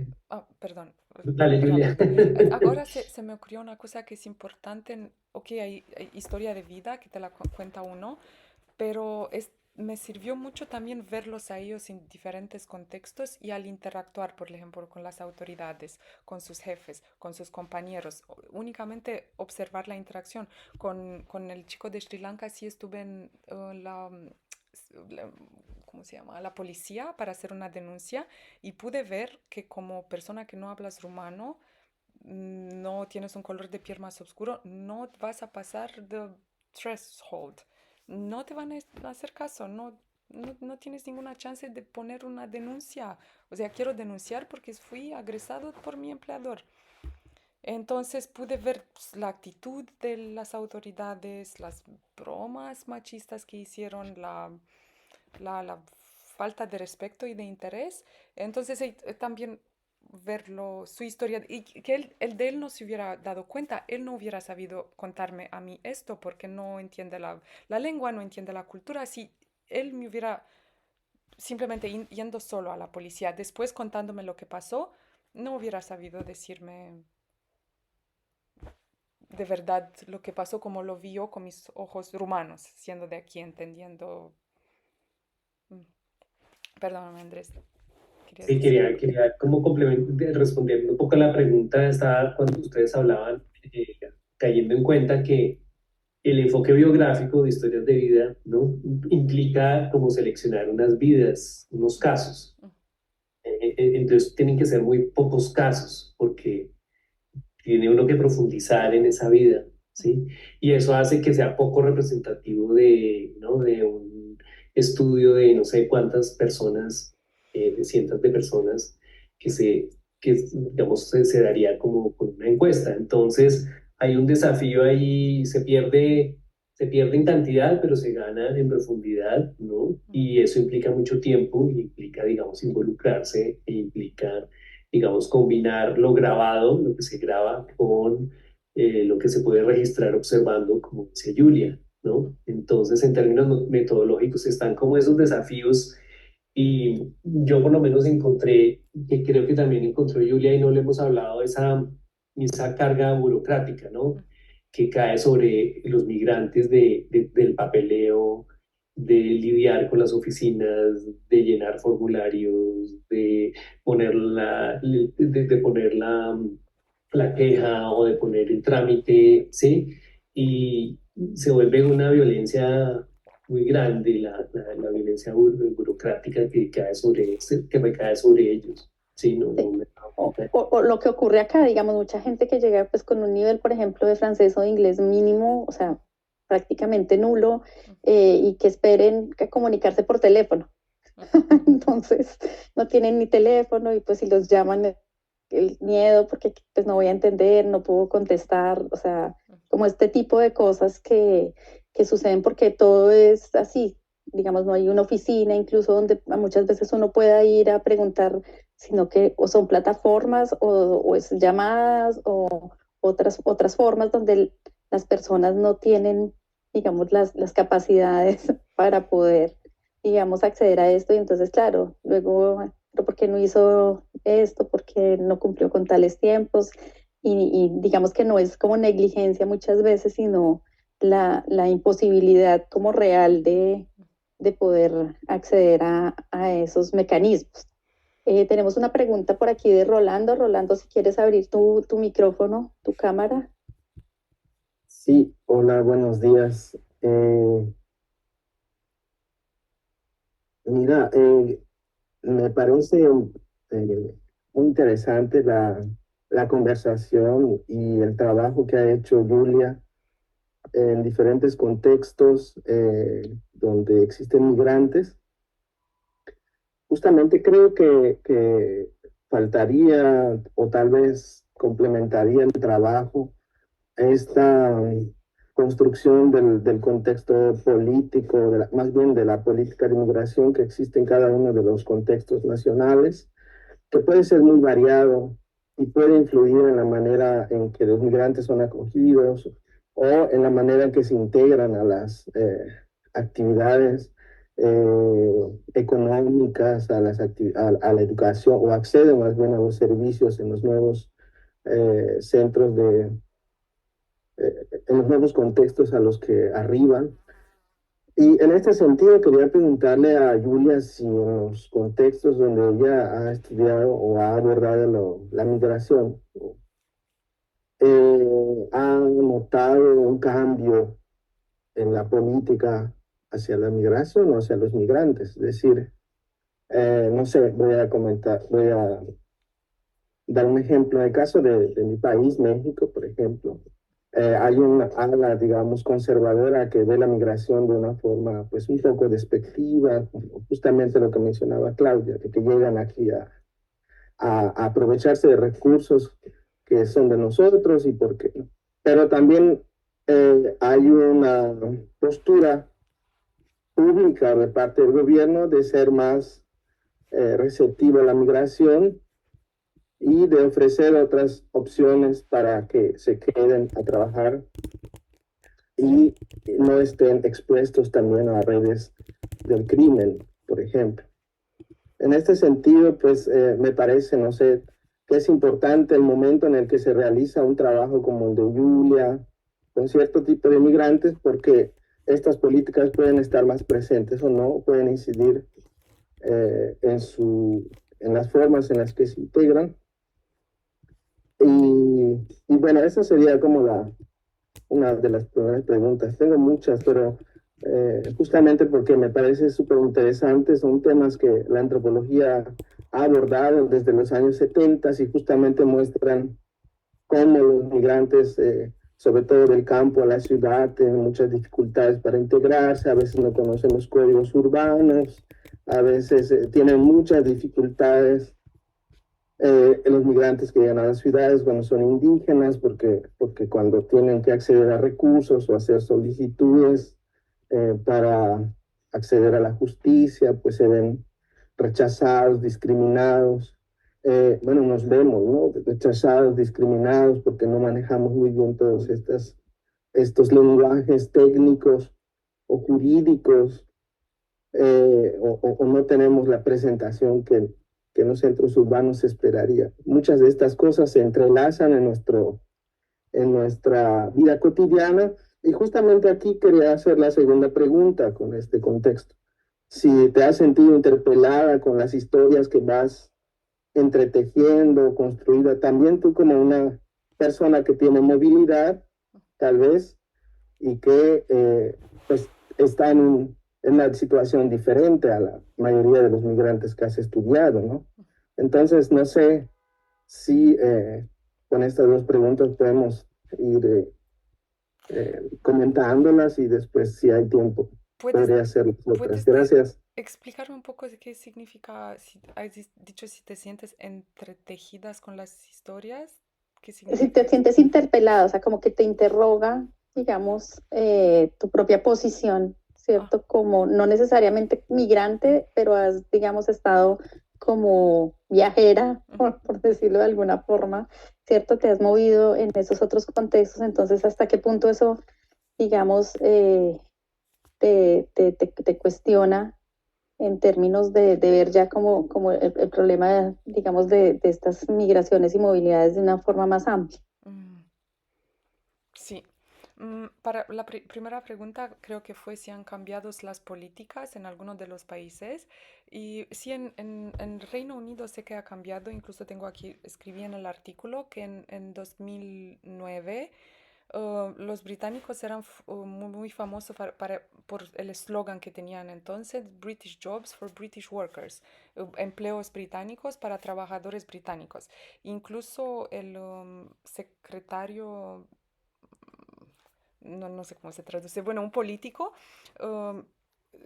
perdón, dale, perdona. Julia. Ahora se me ocurrió una cosa que es importante. Ok, hay historia de vida que te la cuenta uno, pero me sirvió mucho también verlos a ellos en diferentes contextos y al interactuar, por ejemplo, con las autoridades, con sus jefes, con sus compañeros. Únicamente observar la interacción. Con el chico de Sri Lanka sí estuve en la- ¿cómo se llama? La policía para hacer una denuncia y pude ver que como persona que no hablas rumano, no tienes un color de piel más oscuro, no vas a pasar the threshold. No te van a hacer caso, no tienes ninguna chance de poner una denuncia. O sea, quiero denunciar porque fui agresado por mi empleador. Entonces pude ver pues, la actitud de las autoridades, las bromas machistas que hicieron, la falta de respeto y de interés. Entonces también verlo, su historia, y que él de él no se hubiera dado cuenta, él no hubiera sabido contarme a mí esto porque no entiende la lengua, no entiende la cultura. Si él me hubiera simplemente yendo solo a la policía, después contándome lo que pasó, no hubiera sabido decirme de verdad lo que pasó como lo vi yo con mis ojos rumanos, siendo de aquí, entendiendo. Mm, Perdóname, Andrés, querías Sí, decir algo. quería como complemento, respondiendo un poco a la pregunta, estaba cuando ustedes hablaban, cayendo en cuenta que el enfoque biográfico de historias de vida, ¿no? Implica como seleccionar unas vidas, unos casos. Mm, Entonces tienen que ser muy pocos casos, porque tiene uno que profundizar en esa vida, mm, ¿sí? Y eso hace que sea poco representativo de, ¿no? De un estudio de no sé cuántas personas, de cientos de personas, que digamos, se daría como con una encuesta. Entonces, hay un desafío ahí, se pierde en cantidad, pero se gana en profundidad, ¿no? mm, Y eso implica mucho tiempo, y implica implica, digamos, involucrarse e implica, digamos, combinar lo grabado, lo que se graba, con lo que se puede registrar observando, como dice Julia, ¿no? Entonces, en términos metodológicos, están como esos desafíos y yo por lo menos encontré, que creo que también encontró Julia y no le hemos hablado, esa carga burocrática, ¿no? Que cae sobre los migrantes del papeleo, de lidiar con las oficinas, de llenar formularios, de poner de poner la queja o de poner el trámite, ¿sí? Y se vuelve una violencia muy grande, la violencia burocrática que recae sobre ellos, ¿sí? No, no Sí. me he dado cuenta. O lo que ocurre acá, digamos, mucha gente que llega pues con un nivel, por ejemplo, de francés o de inglés mínimo, o sea, prácticamente nulo, y que esperen que comunicarse por teléfono. Entonces, no tienen ni teléfono y pues si los llaman, el miedo porque pues no voy a entender, no puedo contestar, o sea, como este tipo de cosas que suceden porque todo es así, digamos, no hay una oficina incluso donde muchas veces uno pueda ir a preguntar, sino que o son plataformas o es llamadas o otras formas donde las personas no tienen, digamos, las capacidades para poder, digamos, acceder a esto y entonces, claro, luego pero ¿por qué no hizo esto? ¿Por qué no cumplió con tales tiempos? Y digamos que no es como negligencia muchas veces, sino la imposibilidad como real de poder acceder a esos mecanismos. Tenemos una pregunta por aquí de Rolando. Rolando, si quieres abrir tu micrófono, tu cámara. Sí, hola, buenos días. Mira, me parece muy interesante la conversación y el trabajo que ha hecho Julia en diferentes contextos donde existen migrantes. Justamente creo que faltaría o tal vez complementaría el trabajo esta construcción del contexto político, más bien de la política de inmigración que existe en cada uno de los contextos nacionales, que puede ser muy variado y puede influir en la manera en que los migrantes son acogidos o en la manera en que se integran a las actividades económicas, a la educación o acceden más bien a los servicios en los nuevos centros en los nuevos contextos a los que arriban. Y en este sentido quería preguntarle a Julia si en los contextos donde ella ha estudiado o ha abordado la migración, ha notado un cambio en la política hacia la migración o hacia los migrantes. Es decir, no sé, voy a dar un ejemplo. En el caso de mi país, México, por ejemplo, hay una ala, digamos, conservadora que ve la migración de una forma, pues, un poco despectiva, justamente lo que mencionaba Claudia, que llegan aquí a aprovecharse de recursos que son de nosotros y porque, pero también hay una postura pública de parte del gobierno de ser más receptivo a la migración y de ofrecer otras opciones para que se queden a trabajar y no estén expuestos también a redes del crimen, por ejemplo. En este sentido, pues me parece, no sé, que es importante el momento en el que se realiza un trabajo como el de Julia, con cierto tipo de migrantes, porque estas políticas pueden estar más presentes o no, pueden incidir en las formas en las que se integran. Y bueno, esa sería como una de las primeras preguntas. Tengo muchas, pero justamente porque me parece súper interesante, son temas que la antropología ha abordado desde los años 70 y justamente muestran cómo los migrantes, sobre todo del campo a la ciudad, tienen muchas dificultades para integrarse, a veces no conocen los códigos urbanos, a veces tienen muchas dificultades los migrantes que llegan a las ciudades cuando son indígenas, porque cuando tienen que acceder a recursos o hacer solicitudes para acceder a la justicia, pues se ven rechazados, discriminados. Bueno, nos vemos, ¿no? Rechazados, discriminados, porque no manejamos muy bien todos estos lenguajes técnicos o jurídicos, o no tenemos la presentación que en los centros urbanos se esperaría. Muchas de estas cosas se entrelazan en nuestra vida cotidiana, y justamente aquí quería hacer la segunda pregunta con este contexto. Si te has sentido interpelada con las historias que vas entretejiendo, construida, también tú como una persona que tiene movilidad, tal vez, y que pues está en una situación diferente a la mayoría de los migrantes que has estudiado, ¿no? Entonces, no sé si con estas dos preguntas podemos ir comentándolas, y después, si hay tiempo, ¿Puedes, podré hacer las otras. puedes Gracias. explicarme un poco de qué significa, si has dicho si te sientes entretejidas con las historias? ¿Qué Si significa te eso? sientes interpelado, o sea, como que te interroga, digamos, tu propia posición, Ah, ¿cierto? Como no necesariamente migrante, pero has, digamos, estado como viajera, ujú. por decirlo de alguna forma, ¿cierto? Te has movido en esos otros contextos, entonces, ¿hasta qué punto eso, digamos, te cuestiona en términos de ver ya como el problema, digamos, de estas migraciones y movilidades de una forma más amplia? Mm, sí. Para la primera pregunta, creo que fue si han cambiado las políticas en algunos de los países. Y sí, en Reino Unido sé que ha cambiado. Incluso tengo aquí, escribí en el artículo que en 2009 los británicos eran muy famosos por el eslogan que tenían entonces, British Jobs for British Workers, empleos británicos para trabajadores británicos. Incluso el secretario, no sé cómo se traduce, bueno, un político, um,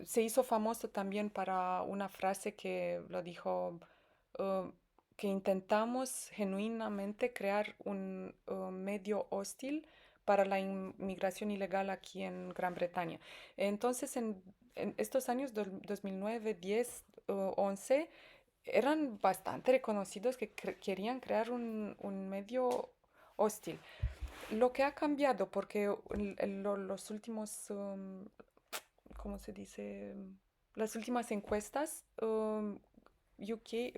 se hizo famoso también para una frase que lo dijo, um, que intentamos genuinamente crear un medio hostil para la inmigración ilegal aquí en Gran Bretaña. Entonces, en estos años 2009, 10, 11, eran bastante reconocidos que querían crear un medio hostil. Lo que ha cambiado, porque los últimos, ¿cómo se dice? Las últimas encuestas, UK,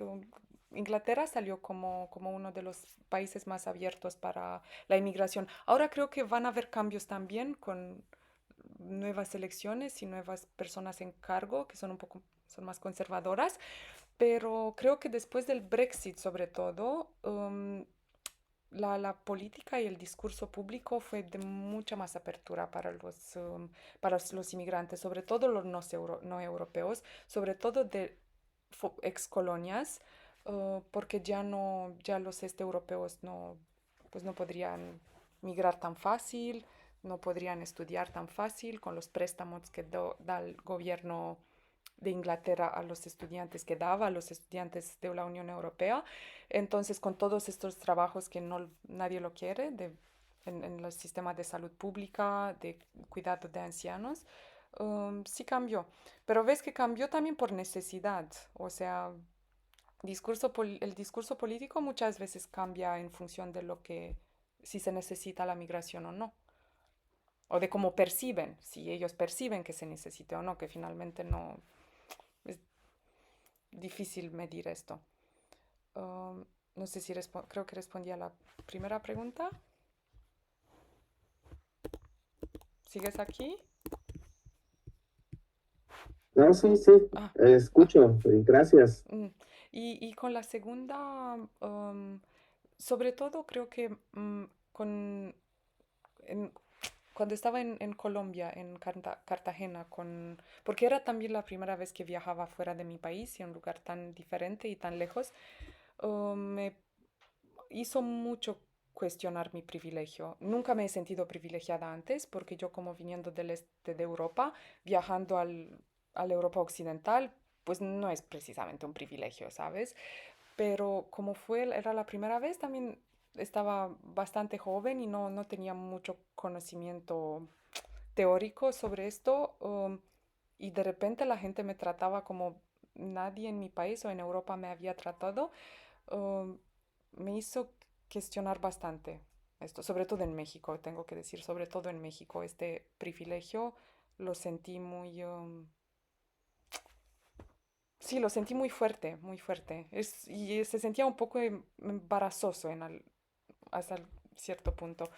Inglaterra salió como uno de los países más abiertos para la inmigración. Ahora creo que van a haber cambios también con nuevas elecciones y nuevas personas en cargo que son más conservadoras, pero creo que después del Brexit, sobre todo, la política y el discurso público fue de mucha más apertura para los inmigrantes, sobre todo los no europeos, sobre todo de ex colonias, porque ya los europeos pues no podrían migrar tan fácil, no podrían estudiar tan fácil con los préstamos que da el gobierno de Inglaterra a los estudiantes, que daba a los estudiantes de la Unión Europea. Entonces, con todos estos trabajos que nadie lo quiere, en los sistemas de salud pública, de cuidado de ancianos, sí cambió. Pero ves que cambió también por necesidad. O sea, el discurso político muchas veces cambia en función de si se necesita la migración o no. O de cómo perciben, si ellos perciben que se necesite o no, que finalmente no. Es difícil medir esto. No sé si creo que respondí a la primera pregunta. ¿Sigues aquí? No, sí, sí, Ah, ah. escucho. Gracias. mm. Y con la segunda, sobre todo creo que en- cuando estaba en Colombia, en Cartagena, porque era también la primera vez que viajaba fuera de mi país y a un lugar tan diferente y tan lejos, me hizo mucho cuestionar mi privilegio. Nunca me he sentido privilegiada antes porque yo como viniendo del este de Europa, viajando al Europa occidental, pues no es precisamente un privilegio, ¿sabes? Pero como era la primera vez, también estaba bastante joven y no tenía mucho conocimiento teórico sobre esto, y de repente la gente me trataba como nadie en mi país o en Europa me había tratado, um, me hizo cuestionar bastante esto, sobre todo en México, tengo que decir, sobre todo en México, este privilegio lo sentí muy, sí, lo sentí muy fuerte, muy fuerte. Y se sentía un poco embarazoso hasta cierto punto.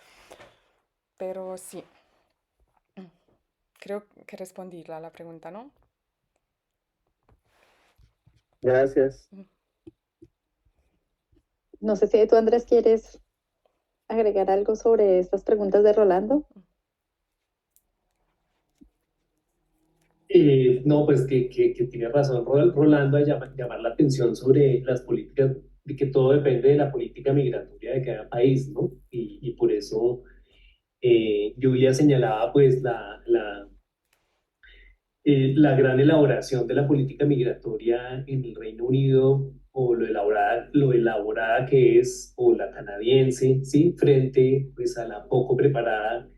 Pero sí, creo que respondí a la pregunta, ¿no? Gracias. Mm. No sé si tú, Andrés, quieres agregar algo sobre estas preguntas de Rolando. No, pues que tiene razón Rolando a llamar la atención sobre las políticas, de que todo depende de la política migratoria de cada país, ¿no? Y por eso Julia señalaba pues la gran elaboración de la política migratoria en el Reino Unido o lo elaborada que es, o la canadiense, ¿sí? Frente pues a la poco preparada,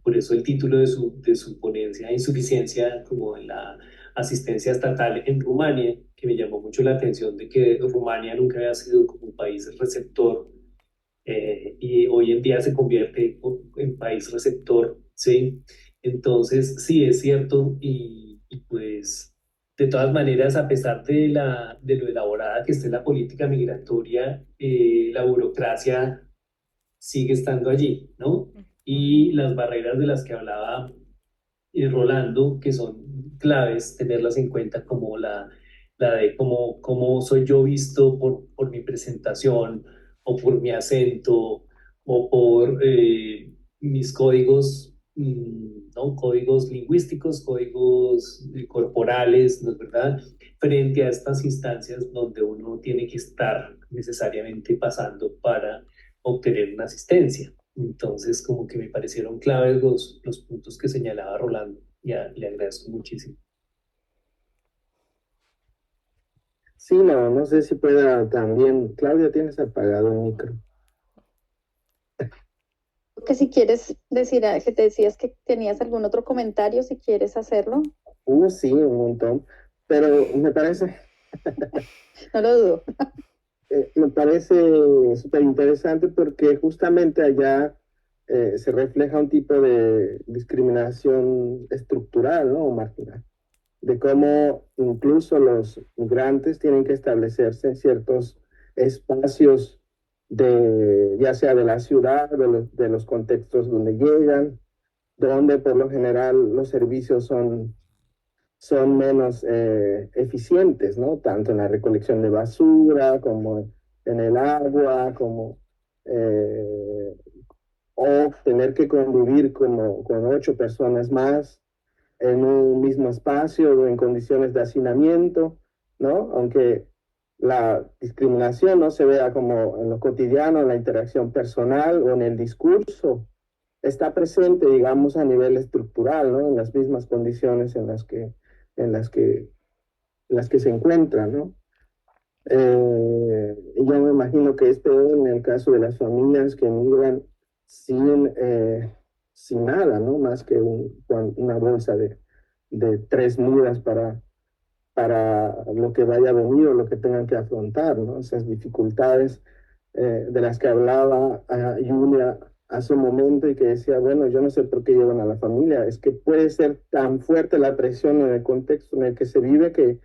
por eso el título de su ponencia, insuficiencia como en la asistencia estatal en Rumania, que me llamó mucho la atención de que Rumania nunca había sido como un país receptor y hoy en día se convierte en país receptor, ¿sí? Entonces, sí, es cierto y pues de todas maneras, a pesar de lo elaborada que esté la política migratoria, la burocracia sigue estando allí, ¿no? Mm, ujú. Y las barreras de las que hablaba Rolando, que son claves, tenerlas en cuenta como la de cómo soy yo visto por mi presentación o por mi acento o por mis códigos, ¿no? Códigos lingüísticos, códigos corporales, ¿no es verdad? Frente a estas instancias donde uno tiene que estar necesariamente pasando para obtener una asistencia. Entonces, como que me parecieron claves los puntos que señalaba Rolando. Ya le agradezco muchísimo. Sí, no sé si pueda también. Claudia, tienes apagado el micro. Que si quieres decir, que te decías que tenías algún otro comentario, si quieres hacerlo, Sí, un montón. Pero no lo dudo. me parece súper interesante porque justamente allá se refleja un tipo de discriminación estructural, ¿no? O marginal, de cómo incluso los migrantes tienen que establecerse en ciertos espacios ya sea de la ciudad, de los contextos donde llegan, donde por lo general los servicios son menos eficientes, ¿no? Tanto en la recolección de basura como en el agua, como eh, o tener que convivir con 8 personas más en un mismo espacio o en condiciones de hacinamiento, ¿no? Aunque la discriminación no se vea como en lo cotidiano, en la interacción personal o en el discurso, está presente, digamos, a nivel estructural, ¿no? En las mismas condiciones en las que, en las que se encuentran, ¿no? Y yo me imagino que es peor en el caso de las familias que emigran sin nada, ¿no? Más que una bolsa de 3 mudas para lo que vaya a venir o lo que tengan que afrontar, ¿no? Esas dificultades de las que hablaba Julia hace un momento y que decía, bueno, yo no sé por qué llevan a la familia, es que puede ser tan fuerte la presión en el contexto en el que se vive que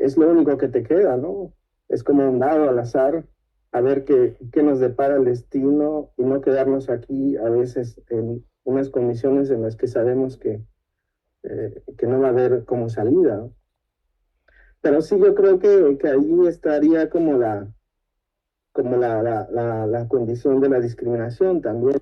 es lo único que te queda, ¿no? Es como un dado al azar a ver qué nos depara el destino y no quedarnos aquí a veces en unas condiciones en las que sabemos que no va a haber como salida, ¿no? Pero sí, yo creo que ahí estaría como la condición de la discriminación también,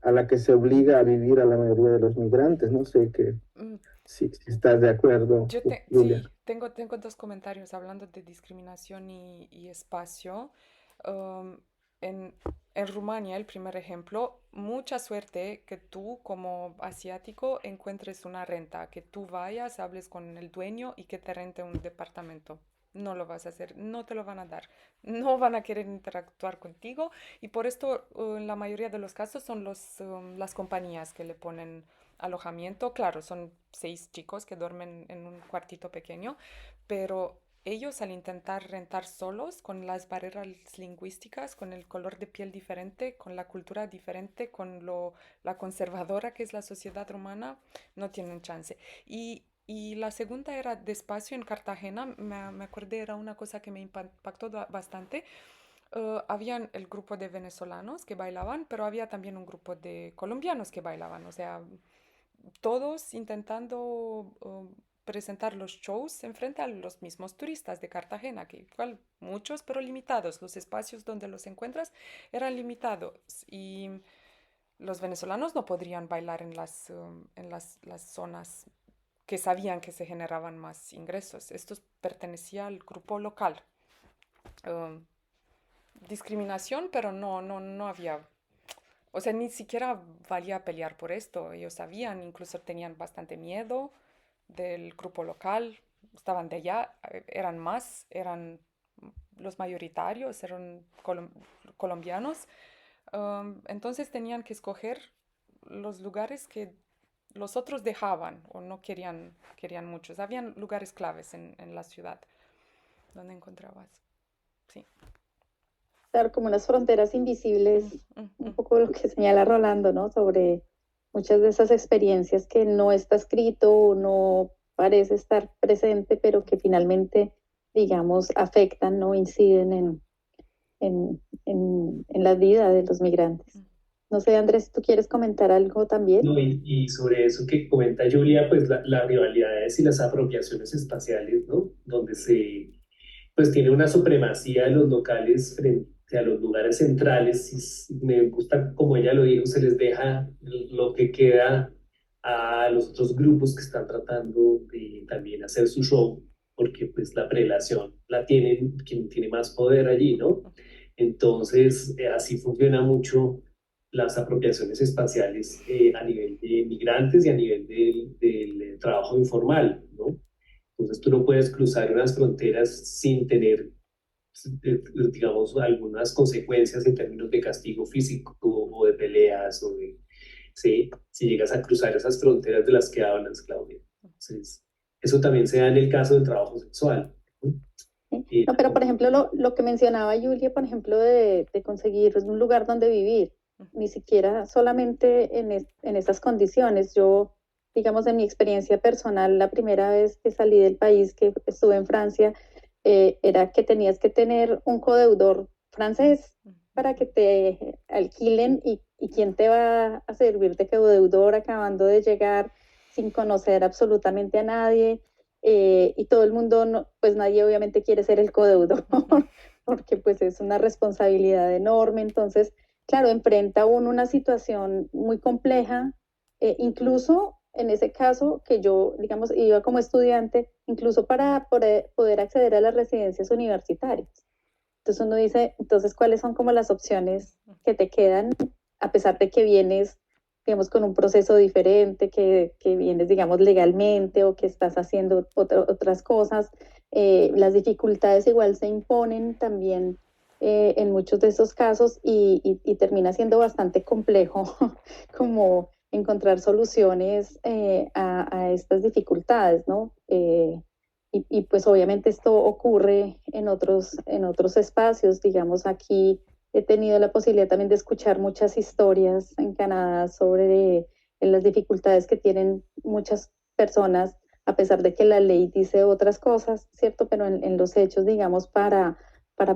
a la que se obliga a vivir a la mayoría de los migrantes. No sé Mm, si estás de acuerdo, Julia. Sí, tengo dos comentarios hablando de discriminación y espacio. Um, en, en Rumania, el primer ejemplo, mucha suerte que tú como asiático encuentres una renta, que tú vayas, hables con el dueño y que te rente un departamento. No lo vas a hacer, no te lo van a dar, no van a querer interactuar contigo y por esto en la mayoría de los casos son las compañías que le ponen alojamiento. Claro, son 6 chicos que duermen en un cuartito pequeño, pero ellos al intentar rentar solos, con las barreras lingüísticas, con el color de piel diferente, con la cultura diferente, con la conservadora que es la sociedad romana, no tienen chance. Y la segunda era despacio en Cartagena. Me acordé, era una cosa que me impactó bastante. Habían el grupo de venezolanos que bailaban, pero había también un grupo de colombianos que bailaban, o sea, todos intentando presentar los shows enfrente a los mismos turistas de Cartagena, que igual muchos, pero limitados. Los espacios donde los encuentras eran limitados y los venezolanos no podrían bailar en las zonas que sabían que se generaban más ingresos. Esto pertenecía al grupo local. Um, Discriminación, pero no había, o sea, ni siquiera valía pelear por esto. Ellos sabían, incluso tenían bastante miedo del grupo local, estaban de allá, eran los mayoritarios, eran colombianos. Entonces tenían que escoger los lugares que los otros dejaban o no querían muchos. Habían lugares claves en la ciudad donde encontrabas. Sí. Claro, como unas fronteras invisibles, un Mm. poco lo que señala Rolando, ¿no? Sobre muchas de esas experiencias que no está escrito o no parece estar presente, pero que finalmente, digamos, afectan, ¿no? Inciden en la vida de los migrantes. No sé, Andrés, ¿tú quieres comentar algo también? No, y sobre eso que comenta Julia, pues las rivalidades y las apropiaciones espaciales, ¿no? Donde pues tiene una supremacía de los locales frente a los lugares centrales. Me gusta, como ella lo dijo, se les deja lo que queda a los otros grupos que están tratando de también hacer su show, porque pues la prelación la tienen quien tiene más poder allí, ¿no? Entonces, así funciona mucho las apropiaciones espaciales a nivel de migrantes y a nivel del trabajo informal, ¿no? Entonces tú no puedes cruzar unas fronteras sin tener, digamos, algunas consecuencias en términos de castigo físico o de peleas ¿sí? Si llegas a cruzar esas fronteras de las que hablas, Claudia. Entonces, eso también se da en el caso del trabajo sexual, ¿no? ¿Sí? No, pero por ejemplo, lo que mencionaba Julia, por ejemplo, de conseguir un lugar donde vivir, ni siquiera solamente en esas condiciones. Yo, digamos, en mi experiencia personal, la primera vez que salí del país, que estuve en Francia, era que tenías que tener un codeudor francés para que te alquilen y quién te va a servir de codeudor acabando de llegar sin conocer absolutamente a nadie. Y todo el mundo, pues nadie obviamente quiere ser el codeudor, porque pues es una responsabilidad enorme. Entonces, claro, enfrenta uno una situación muy compleja, incluso en ese caso que yo, digamos, iba como estudiante, incluso para poder acceder a las residencias universitarias. Entonces uno dice, entonces, ¿cuáles son como las opciones que te quedan, a pesar de que vienes, digamos, con un proceso diferente, que vienes, digamos, legalmente o que estás haciendo otras cosas? Las dificultades igual se imponen también en muchos de esos casos y termina siendo bastante complejo como encontrar soluciones a estas dificultades, ¿no? Y pues obviamente esto ocurre en otros espacios. Digamos, aquí he tenido la posibilidad también de escuchar muchas historias en Canadá sobre las dificultades que tienen muchas personas, a pesar de que la ley dice otras cosas, ¿cierto? Pero en los hechos, digamos, para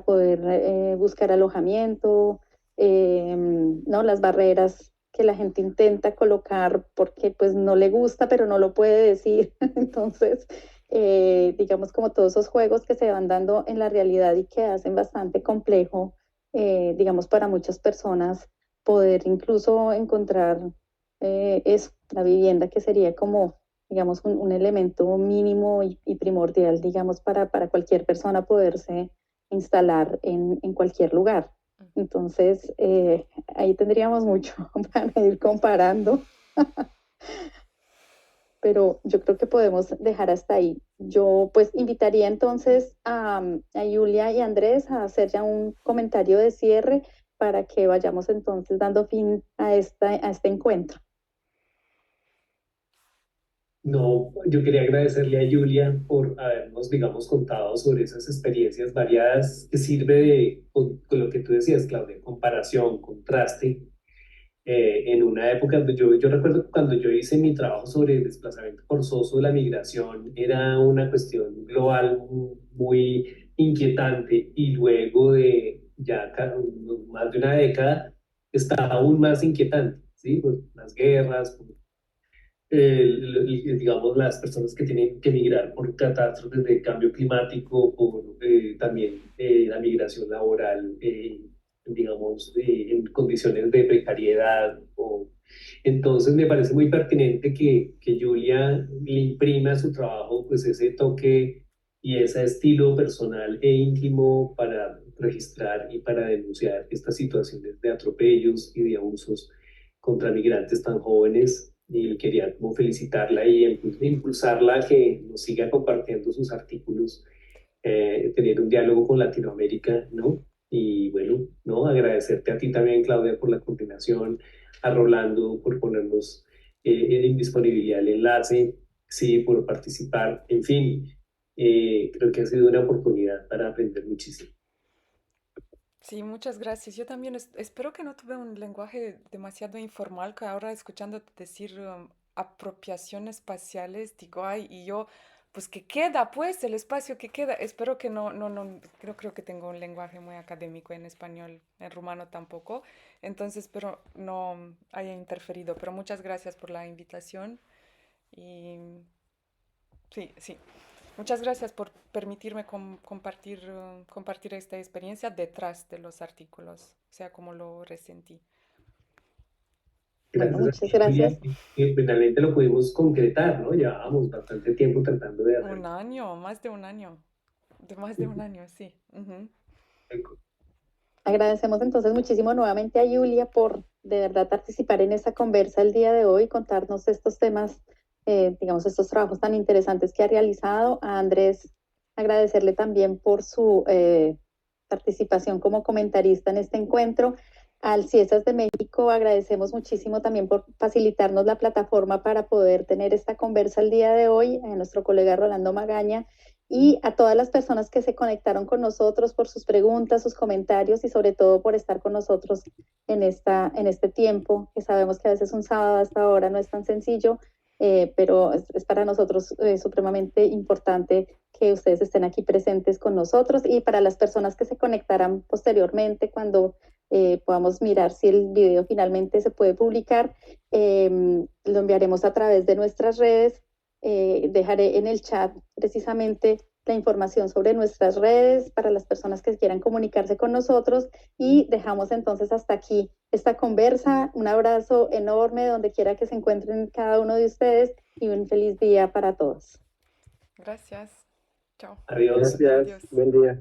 poder buscar alojamiento, ¿no? Las barreras que la gente intenta colocar porque pues no le gusta, pero no lo puede decir. Entonces, digamos, como todos esos juegos que se van dando en la realidad y que hacen bastante complejo, digamos, para muchas personas poder incluso encontrar eso, la vivienda, que sería como, digamos, un elemento mínimo y primordial, digamos, para cualquier persona poderse instalar en cualquier lugar. Entonces, ahí tendríamos mucho para ir comparando, pero yo creo que podemos dejar hasta ahí. Yo pues invitaría entonces a Julia y Andrés a hacer ya un comentario de cierre para que vayamos entonces dando fin a este encuentro. No, yo quería agradecerle a Julia por habernos, digamos, contado sobre esas experiencias variadas que sirve con lo que tú decías, Claudia, comparación, contraste. En una época donde yo recuerdo que cuando yo hice mi trabajo sobre el desplazamiento forzoso de la migración, era una cuestión global muy inquietante y luego de ya más de una década está aún más inquietante, ¿sí? Por las guerras, por digamos, las personas que tienen que migrar por catástrofes de cambio climático, por también la migración laboral, digamos, en condiciones de precariedad. Entonces me parece muy pertinente que Julia le imprima a su trabajo pues ese toque y ese estilo personal e íntimo para registrar y para denunciar estas situaciones de atropellos y de abusos contra migrantes tan jóvenes y quería como felicitarla y impulsarla a que nos siga compartiendo sus artículos, tener un diálogo con Latinoamérica, ¿no? Y bueno, ¿no? Agradecerte a ti también, Claudia, por la coordinación, a Rolando por ponernos en disponibilidad el enlace, sí, por participar, en fin, creo que ha sido una oportunidad para aprender muchísimo. Sí, muchas gracias. Yo también espero que no tuve un lenguaje demasiado informal, que ahora escuchándote decir apropiación espaciales, digo, ay, y yo, pues, ¿qué queda? Pues, el espacio que queda. Espero que no, creo que tengo un lenguaje muy académico en español, en rumano tampoco. Entonces, espero no haya interferido. Pero muchas gracias por la invitación y sí, sí. Muchas gracias por permitirme compartir esta experiencia detrás de los artículos, o sea, como lo resentí. Bueno, Gracias a muchas ti, Julia, gracias. que finalmente lo pudimos concretar, ¿no? Llevábamos bastante tiempo tratando de Un hacerlo. año, más de un año, de más de un año, sí. Ujú. Agradecemos entonces muchísimo nuevamente a Julia por de verdad participar en esta conversa el día de hoy, contarnos estos temas, digamos, estos trabajos tan interesantes que ha realizado. A Andrés, agradecerle también por su participación como comentarista en este encuentro. Al CIESAS de México agradecemos muchísimo también por facilitarnos la plataforma para poder tener esta conversa el día de hoy, a nuestro colega Rolando Magaña y a todas las personas que se conectaron con nosotros por sus preguntas, sus comentarios y sobre todo por estar con nosotros en este tiempo, que sabemos que a veces un sábado hasta ahora no es tan sencillo, pero es para nosotros supremamente importante que ustedes estén aquí presentes con nosotros y para las personas que se conectarán posteriormente cuando podamos mirar si el video finalmente se puede publicar, lo enviaremos a través de nuestras redes. Dejaré en el chat precisamente la información sobre nuestras redes para las personas que quieran comunicarse con nosotros y dejamos entonces hasta aquí esta conversa. Un abrazo enorme donde quiera que se encuentren cada uno de ustedes y un feliz día para todos. Gracias. Chao. Adiós. Gracias, Adiós. buen día.